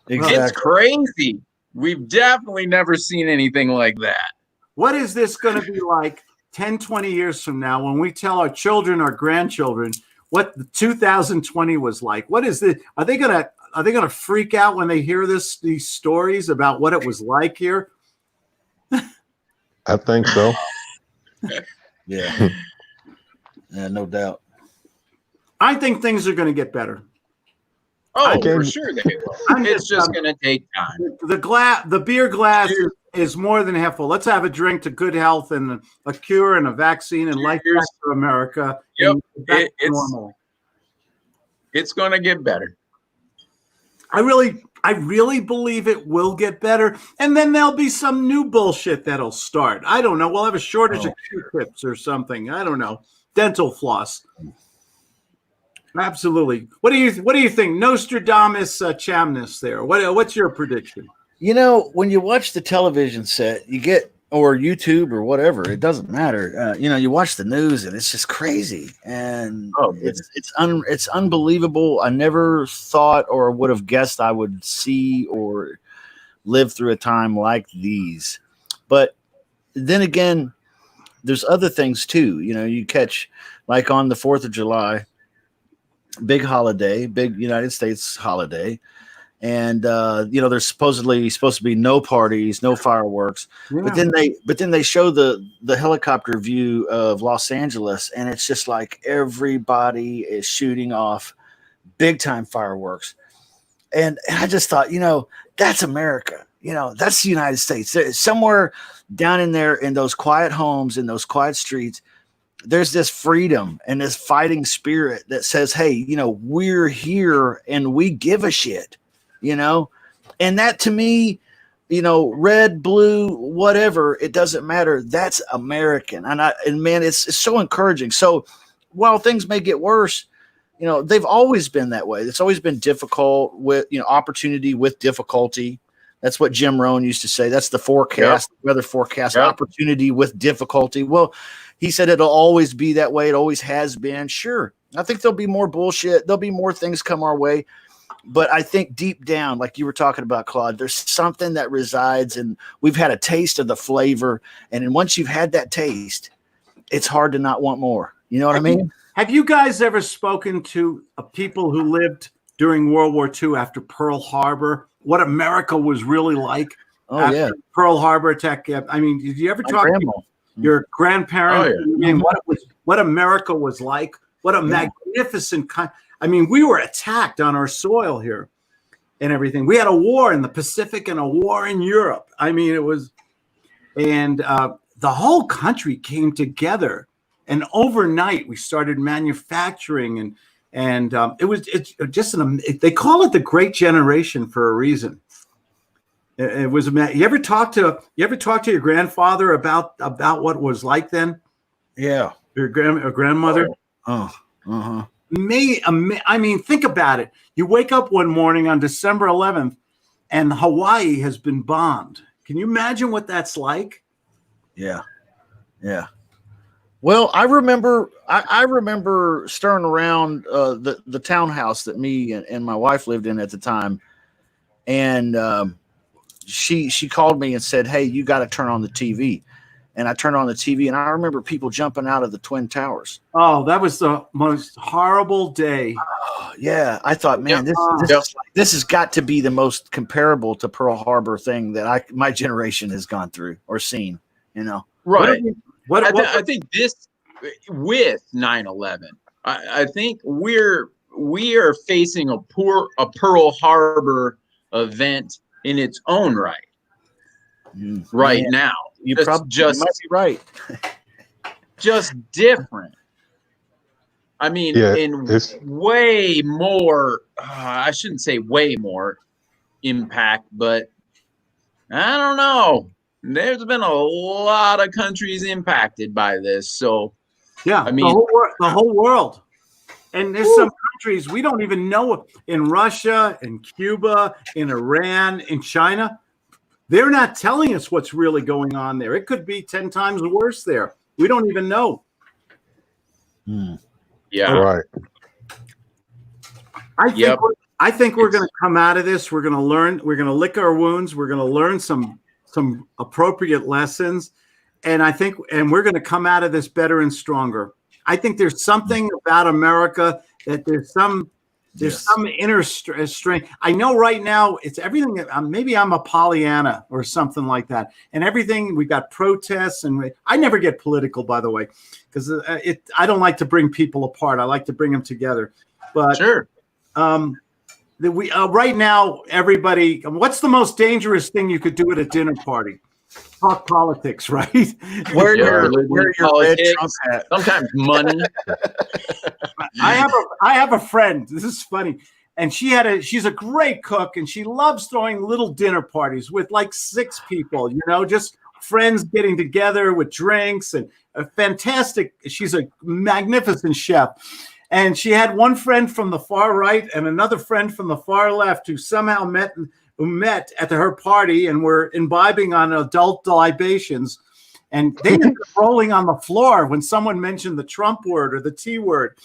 Exactly. It's crazy. We've definitely never seen anything like that. What is this going to be like 10, 20 years from now when we tell our children, our grandchildren, what 2020 was like? What is it? Are they gonna freak out when they hear these stories about what it was like here? I think so. Yeah. Yeah, no doubt. I think things are going to get better. Oh, Okay. for sure they will. It's just going to take time. The beer glass is more than half full. Let's have a drink to good health and a cure and a vaccine and life back to America. Yep. And back to normal. It's going to get better. I really believe it will get better. And then there'll be some new bullshit that'll start. I don't know. We'll have a shortage of Q-tips or something. I don't know. Dental floss. Absolutely. What do you think? Nostradamus Chamnus there. What's your prediction? You know, when you watch the television set, you get, or YouTube or whatever, it doesn't matter. You watch the news and it's just crazy, and it's unbelievable. I never thought or would have guessed I would see or live through a time like these. But then again, there's other things too. You catch, like on the 4th of July, big holiday, big United States holiday. And there's supposed to be no parties, no fireworks. Yeah. But then they show the helicopter view of Los Angeles, and it's just like everybody is shooting off big time fireworks. And I just thought, that's America. That's the United States. Somewhere down in there, in those quiet homes, in those quiet streets, there's this freedom and this fighting spirit that says, hey, we're here and we give a shit. And that, to me, red, blue, whatever, it doesn't matter. That's American. And man, it's so encouraging. So while things may get worse, they've always been that way. It's always been difficult with, opportunity with difficulty. That's what Jim Rohn used to say. That's the forecast, weather forecast, opportunity with difficulty. Well, he said it'll always be that way. It always has been. Sure. I think there'll be more bullshit. There'll be more things come our way. But I think deep down, like you were talking about, Claude, there's something that resides, and we've had a taste of the flavor. And then once you've had that taste, it's hard to not want more. You know what I mean? Have you guys ever spoken to people who lived during World War II after Pearl Harbor? What America was really like? Oh, yeah. Pearl Harbor attack. I mean, did you ever talk to your grandparents? Oh, yeah. I mean, what America was like? What a magnificent country. I mean, we were attacked on our soil here and everything. We had a war in the Pacific and a war in Europe. I mean, it was, and the whole country came together. And overnight, we started manufacturing, and it's just they call it the Great Generation for a reason. It was. You ever talk to your grandfather about what it was like then? Yeah, your grandmother. Oh, uh-huh. I mean, think about it. You wake up one morning on December 11th, and Hawaii has been bombed. Can you imagine what that's like? Yeah, yeah. Well, I remember stirring around the townhouse that me and my wife lived in at the time, and she called me and said, "Hey, you got to turn on the TV." And I turned on the TV, and I remember people jumping out of the Twin Towers. Oh, that was the most horrible day. Oh, yeah, I thought, man, this has got to be the most comparable to Pearl Harbor thing that my generation has gone through or seen. Right. I think this with 9/11, I think we are facing a Pearl Harbor event in its own right. Right now. You might be right. Just different. I mean, it's way more, I shouldn't say way more impact, but I don't know. There's been a lot of countries impacted by this. So, yeah, I mean, the whole world. And there's some countries we don't even know, in Russia, in Cuba, in Iran, in China. They're not telling us what's really going on there. It could be 10 times worse there. We don't even know. Yeah. Right. I think I think we're going to come out of this. We're going to learn. We're going to lick our wounds. We're going to learn some appropriate lessons, and we're going to come out of this better and stronger. I think there's something about America that there's some inner strength. I know right now it's everything. Maybe I'm a Pollyanna or something like that, and everything. We got protests, and I never get political, by the way, because I don't like to bring people apart. I like to bring them together. But sure. Right now, everybody, what's the most dangerous thing you could do at a dinner party? Talk politics, right? Where your red Trump hat. Sometimes money. I have a friend. This is funny. And she's a great cook, and she loves throwing little dinner parties with like 6 people, just friends getting together with drinks and a fantastic. She's a magnificent chef. And she had one friend from the far right and another friend from the far left who somehow met at her party and were imbibing on adult libations. And they ended up rolling on the floor when someone mentioned the Trump word or the T word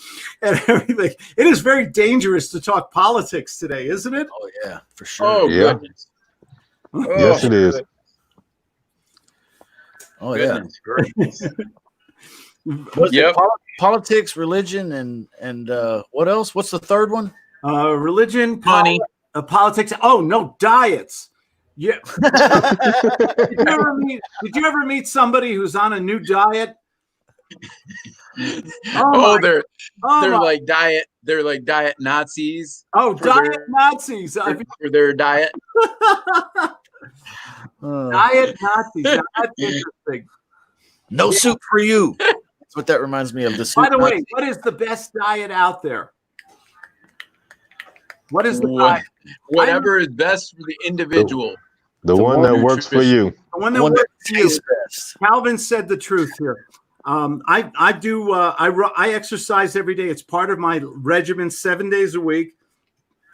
and everything. It is very dangerous to talk politics today, isn't it? Oh, yeah, for sure. Oh, yeah. Goodness. Yes, it is. Oh, Goodness yeah. Yep. Politics, religion, and what else? What's the third one? Religion, money, politics. Oh no, diets. Yeah. Did you ever meet somebody who's on a new diet? They're like diet. They're like diet Nazis. Oh, diet Nazis for their diet. Diet Nazis. Now, that's interesting. No soup for you. That's what that reminds me of. By the way, what is the best diet out there? What is the diet? Whatever is best for the individual. The one that works for you. The one that works for you. Best. Calvin said the truth here. I exercise every day. It's part of my regimen 7 days a week.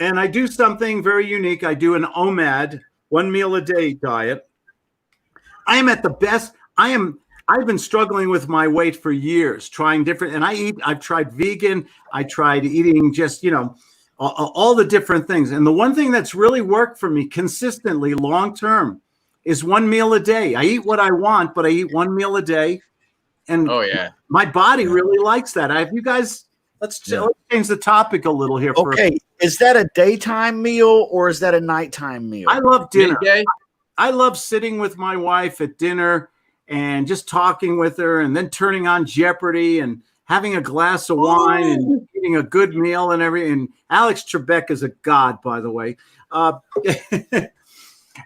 And I do something very unique. I do an OMAD, 1 meal a day diet. I am at the best. I've been struggling with my weight for years, trying different, and I've tried vegan. I tried eating just, all the different things. And the one thing that's really worked for me consistently long-term is 1 meal a day. I eat what I want, but I eat 1 meal a day. And my body really likes that. Let's change the topic a little here. Okay. Is that a daytime meal or is that a nighttime meal? I love dinner. I love sitting with my wife at dinner and just talking with her and then turning on Jeopardy and having a glass of wine and eating a good meal and everything. And Alex Trebek is a god, by the way.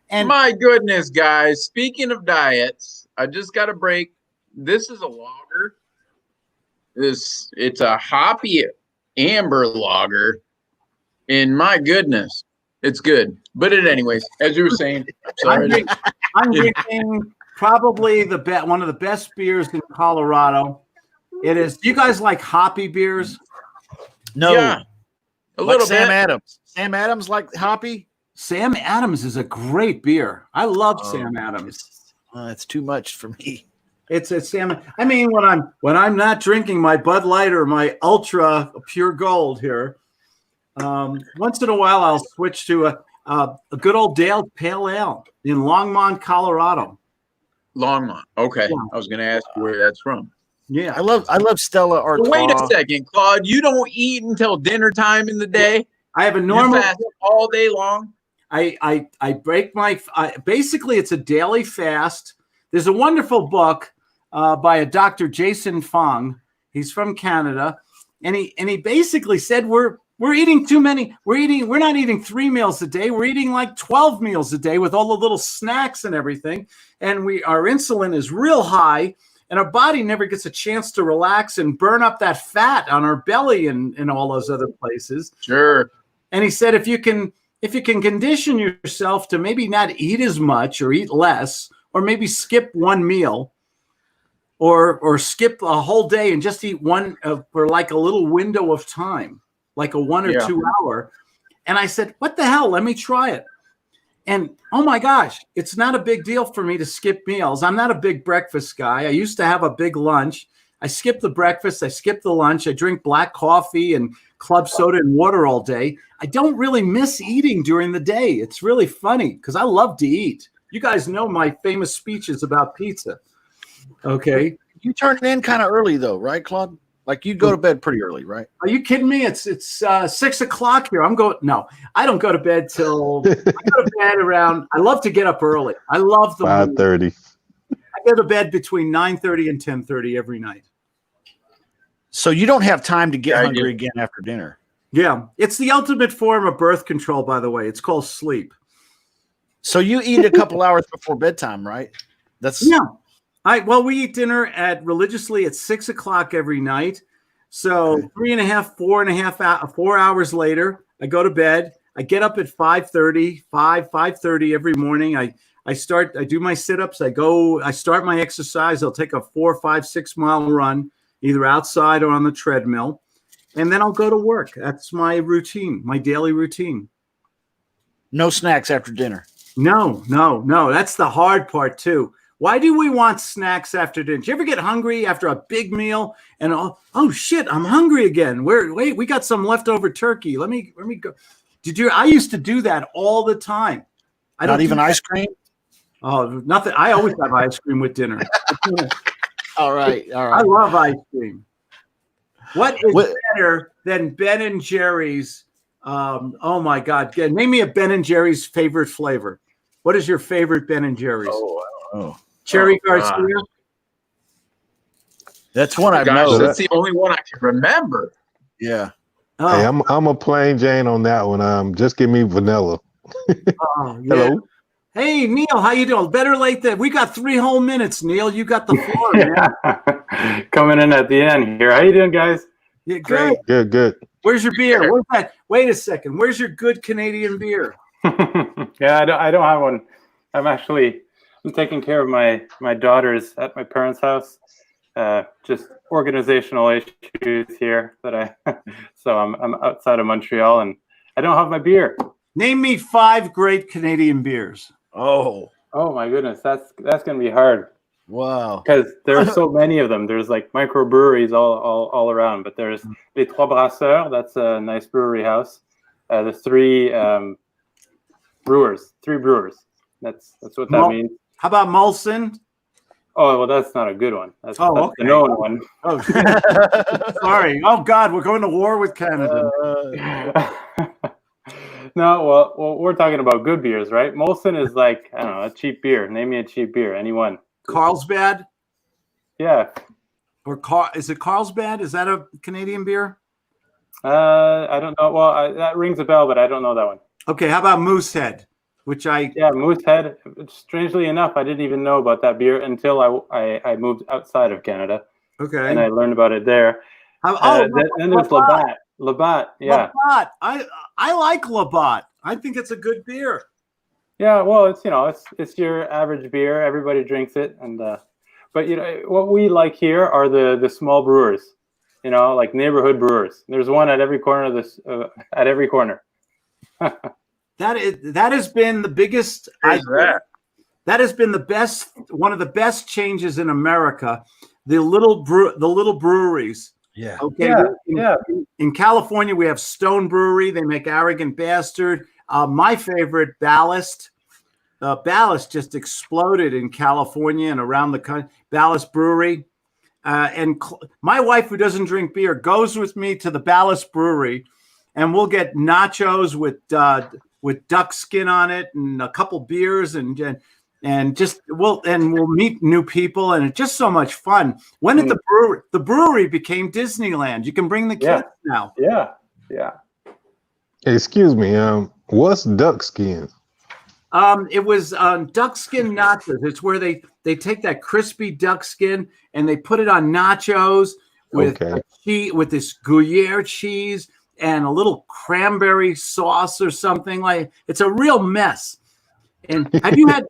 And my goodness, guys, speaking of diets, I just got a break. This is a lager. It's a hoppy amber lager. And my goodness, it's good. But anyways, as you were saying, sorry. I'm drinking probably one of the best beers in Colorado. It is. Do you guys like hoppy beers? No. Yeah, a little Sam bit. Adams. Sam Adams like hoppy? Sam Adams is a great beer. I love Sam Adams. It's too much for me. It's Sam. I mean, when I'm not drinking my Bud Light or my Ultra Pure Gold here, once in a while I'll switch to a good old Dale Pale Ale in Longmont, Colorado. Longmont. Okay. Yeah. I was going to ask where that's from. Yeah. I love Stella Artois. Wait a second, Claude. You don't eat until dinner time in the day? I have a normal fast all day long. I break my basically it's a daily fast. There's a wonderful book by a Dr. Jason Fung. He's from Canada, and he basically said we're eating too many. We're not eating 3 meals a day. We're eating like 12 meals a day with all the little snacks and everything. And our insulin is real high, and our body never gets a chance to relax and burn up that fat on our belly and all those other places. Sure. And he said if you can condition yourself to maybe not eat as much or eat less, or maybe skip 1 meal, or skip a whole day and just eat one for like a little window of time, like a 1 or 2 hour. And I said, what the hell? Let me try it. And oh my gosh, it's not a big deal for me to skip meals. I'm not a big breakfast guy. I used to have a big lunch. I skip the breakfast. I skip the lunch. I drink black coffee and club soda and water all day. I don't really miss eating during the day. It's really funny because I love to eat. You guys know my famous speeches about pizza. Okay. You turn in kind of early though, right, Claude? Like you go to bed pretty early, right? Are you kidding me? It's 6 o'clock here. No, I don't go to bed till I go to bed around. I love to get up early. I love the 5:30. I go to bed between 9:30 and 10:30 every night. So you don't have time to get Yeah, I hungry do. again after dinner. Yeah, it's the ultimate form of birth control, by the way. It's called sleep. So you eat a couple hours before bedtime, right? That's Yeah. We eat dinner religiously at 6 o'clock every night. So Okay. 4 hours later, I go to bed. I get up at 5:30 every morning. I do my sit-ups. I start my exercise. I'll take a 4, 5, 6 mile run, either outside or on the treadmill. And then I'll go to work. That's my routine, my daily routine. no snacks after dinner. No. That's the hard part too. Why do we want snacks after dinner? Do you ever get hungry after a big meal and oh shit, I'm hungry again? Wait, we got some leftover turkey. Let me go. I used to do that all the time. I Not don't even do ice cream. Oh, nothing. I always have ice cream with dinner. All right. I love ice cream. What is better than Ben and Jerry's? Oh my God! Name me a Ben and Jerry's favorite flavor. What is your favorite Ben and Jerry's? Oh, Cherry God. Garcia. that's one I Gosh, know. that's the only one I can remember. Yeah. Oh, Hey, I'm a plain Jane on that one. Just give me vanilla. oh, yeah. Hello. Hey Neil, how you doing? Better late than we got 3 whole minutes. Neil, you got the floor, man. Coming in at the end here. How you doing, guys? Yeah, good. Good. Where's your beer? Where's that? Wait a second. Where's your good Canadian beer? Yeah, I don't have one. I'm taking care of my daughters at my parents' house. Just organizational issues here so I'm outside of Montreal and I don't have my beer. Name me 5 great Canadian beers. Oh, Oh my goodness, that's gonna be hard wow. because there are so many of them. There's like microbreweries all around, but there's Les Trois Brasseurs. That's a nice brewery house. The three brewers. That's what that means. How about Molson? Oh well, that's not a good one. That's Okay. the known one. Oh, sorry. Oh God, we're going to war with Canada. No, well, we're talking about good beers, right? Molson is like, I don't know, a cheap beer. Name me a cheap beer, anyone. Carlsbad Yeah. is it Carlsbad? Is that a Canadian beer? I don't know. Well, that rings a bell, but I don't know that one. Okay, how about Moosehead? Yeah, Moosehead. Strangely enough, I didn't even know about that beer until I moved outside of Canada, Okay. and I learned about it there. Then there's Labatt. Labatt, yeah. Labatt. I like Labatt. I think it's a good beer. Yeah, well, it's your average beer. Everybody drinks it, and but what we like here are the small brewers, like neighborhood brewers. There's one at every corner of this at every corner. That has been the biggest. That has been the best. One of the best changes in America. The little breweries. Yeah. Okay. Yeah. In California, we have Stone Brewery. They make Arrogant Bastard. My favorite, Ballast. Ballast just exploded in California and around the country. Ballast Brewery. My wife, who doesn't drink beer, goes with me to the Ballast Brewery, and we'll get nachos with duck skin on it and a couple beers and we'll meet new people, and it's just so much fun. When did the brewery became Disneyland? You can bring the kids now. Yeah. Excuse me. What's duck skin? It was duck skin nachos. It's where they take that crispy duck skin and they put it on nachos with with this Gruyere cheese and a little cranberry sauce or something. Like, it's a real mess. And have you had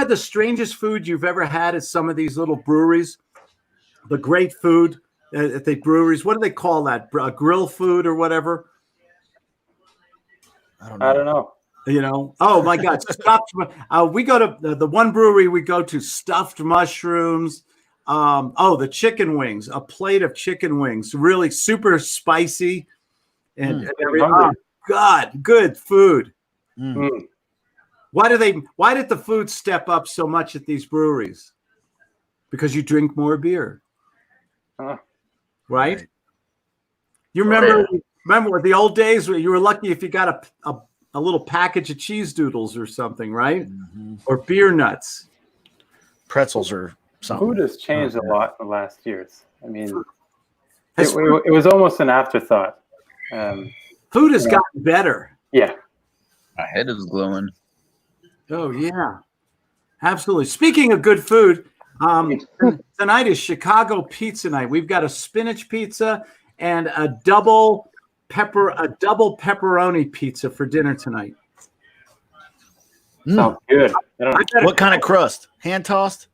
the strangest food you've ever had at some of these little breweries? The great food at the breweries. What do they call that? Grill food or whatever? I don't know. Oh my God, stuffed. We go to the one brewery we go to, stuffed mushrooms, The chicken wings, a plate of chicken wings, really super spicy. And oh, God, good food. Why did the food step up so much at these breweries? Because you drink more beer. Right? You remember the old days where you were lucky if you got a little package of cheese doodles or something, right? Or beer nuts. Pretzels or something. Food has changed a lot in the last years. I mean, it was almost an afterthought. Food has gotten better. Yeah. My head is glowing. Oh, yeah. Absolutely. Speaking of good food, tonight is Chicago Pizza Night. We've got a spinach pizza and a double pepperoni pizza for dinner tonight. Sounds good. What kind of crust? Hand tossed?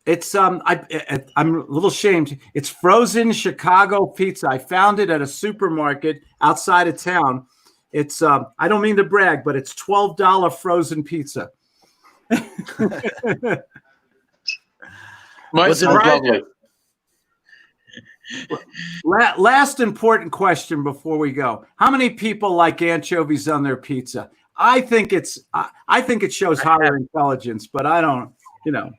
It's I'm a little ashamed. It's frozen Chicago pizza. I found it at a supermarket outside of town. It's I don't mean to brag, but it's $12 frozen pizza. Was it lovely? Last important question before we go. How many people like anchovies on their pizza? I think it shows higher intelligence, but I don't, No.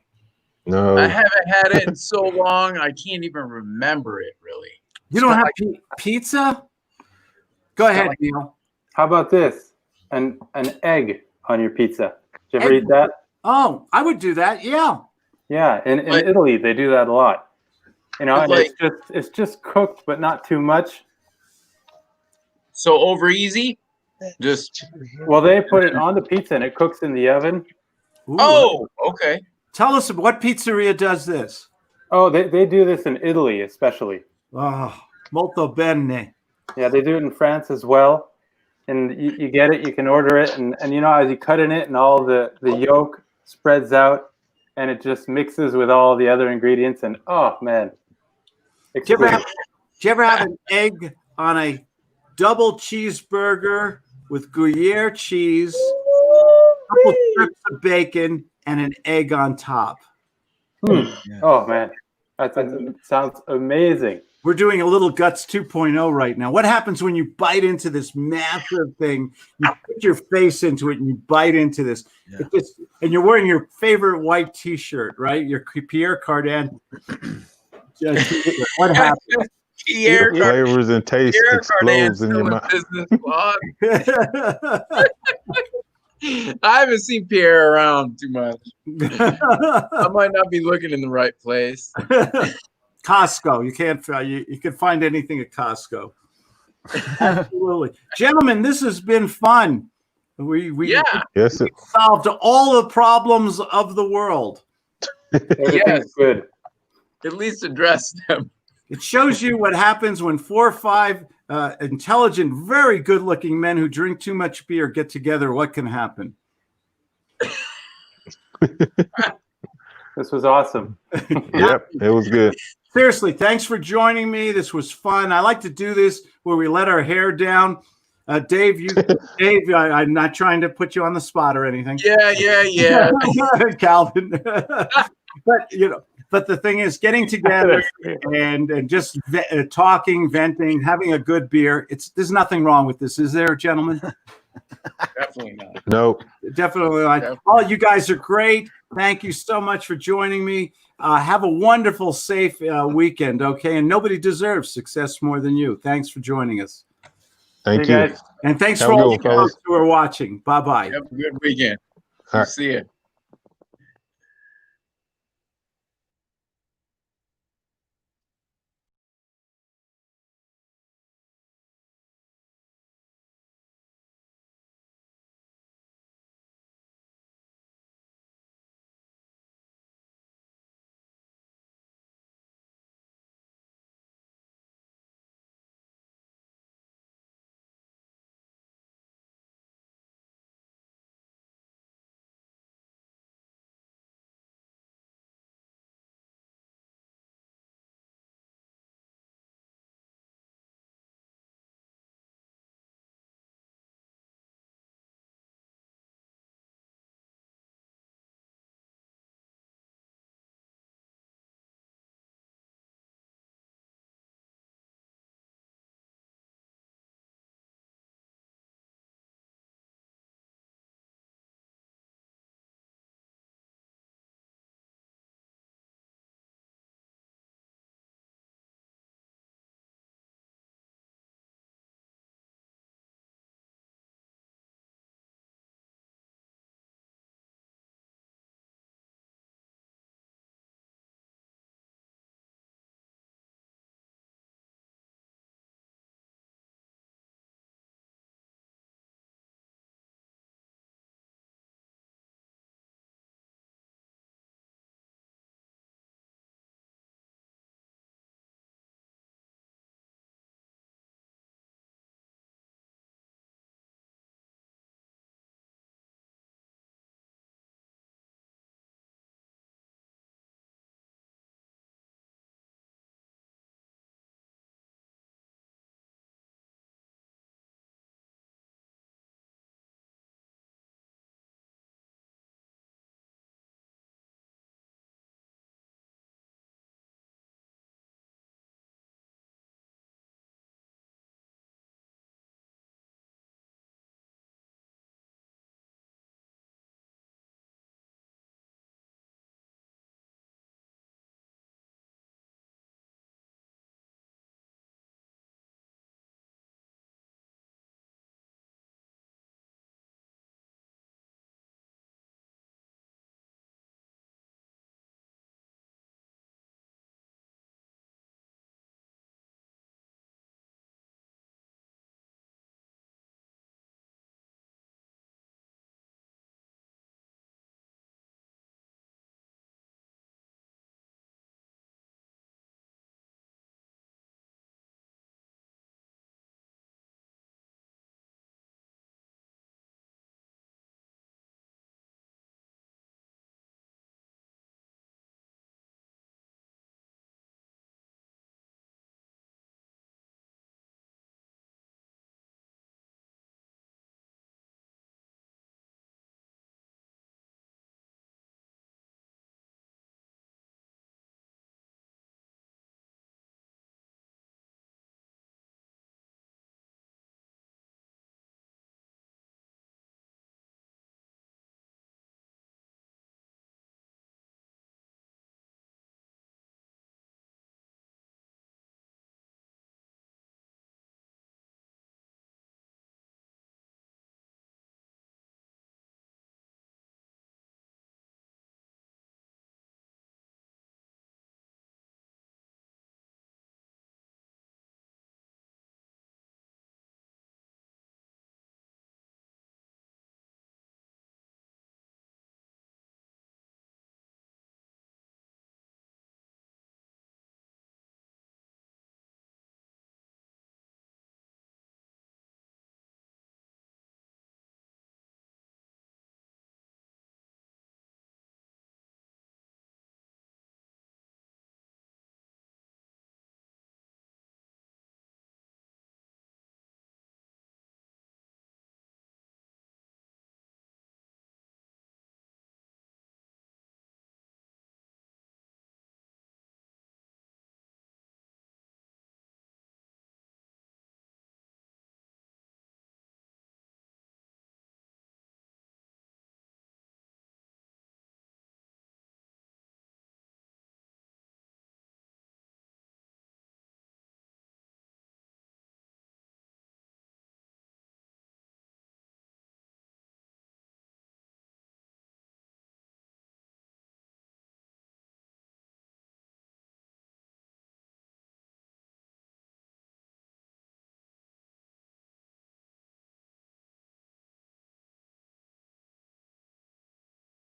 I haven't had it in so long, I can't even remember it really. You don't have pizza? Go ahead, Neil. How about this? An egg on your pizza. Did you ever eat that? Oh, I would do that. Yeah. Yeah, in Italy they do that a lot. And it's just cooked, but not too much. So over easy? Well, they put it on the pizza and it cooks in the oven. Ooh. Oh, okay. Tell us what pizzeria does this. Oh, they do this in Italy especially. Oh, molto bene. Yeah, they do it in France as well. And you get it, you can order it, and as you cut in it and all the yolk spreads out and it just mixes with all the other ingredients, and oh man. Did you ever have an egg on a double cheeseburger with Gruyere cheese, a couple strips of bacon, and an egg on top? Oh man, that sounds amazing. We're doing a little Guts 2.0 right now. What happens when you bite into this massive thing? You put your face into it and you bite into this. Yeah. And you're wearing your favorite white T-shirt, right? Your Pierre Cardin. What happens? Pierre Flavors and taste explodes in your mouth. I haven't seen Pierre around too much. I might not be looking in the right place. Costco. You can't. You can find anything at Costco. Absolutely, gentlemen. This has been fun. We solved all the problems of the world. Everything's good. At least address them. It shows you what happens when 4 or 5 intelligent, very good-looking men who drink too much beer get together. What can happen? This was awesome. Yep, it was good. Seriously, thanks for joining me. This was fun. I like to do this where we let our hair down. Dave, I'm not trying to put you on the spot or anything. Yeah. Calvin. But the thing is, getting together and just talking, venting, having a good beer. There's nothing wrong with this, is there, gentlemen? Definitely not. No. Definitely not. Oh, you guys are great. Thank you so much for joining me. Have a wonderful, safe weekend, okay? And nobody deserves success more than you. Thanks for joining us. Thank you. And thanks for all you folks who are watching. Bye-bye. Have a good weekend. All right. See you.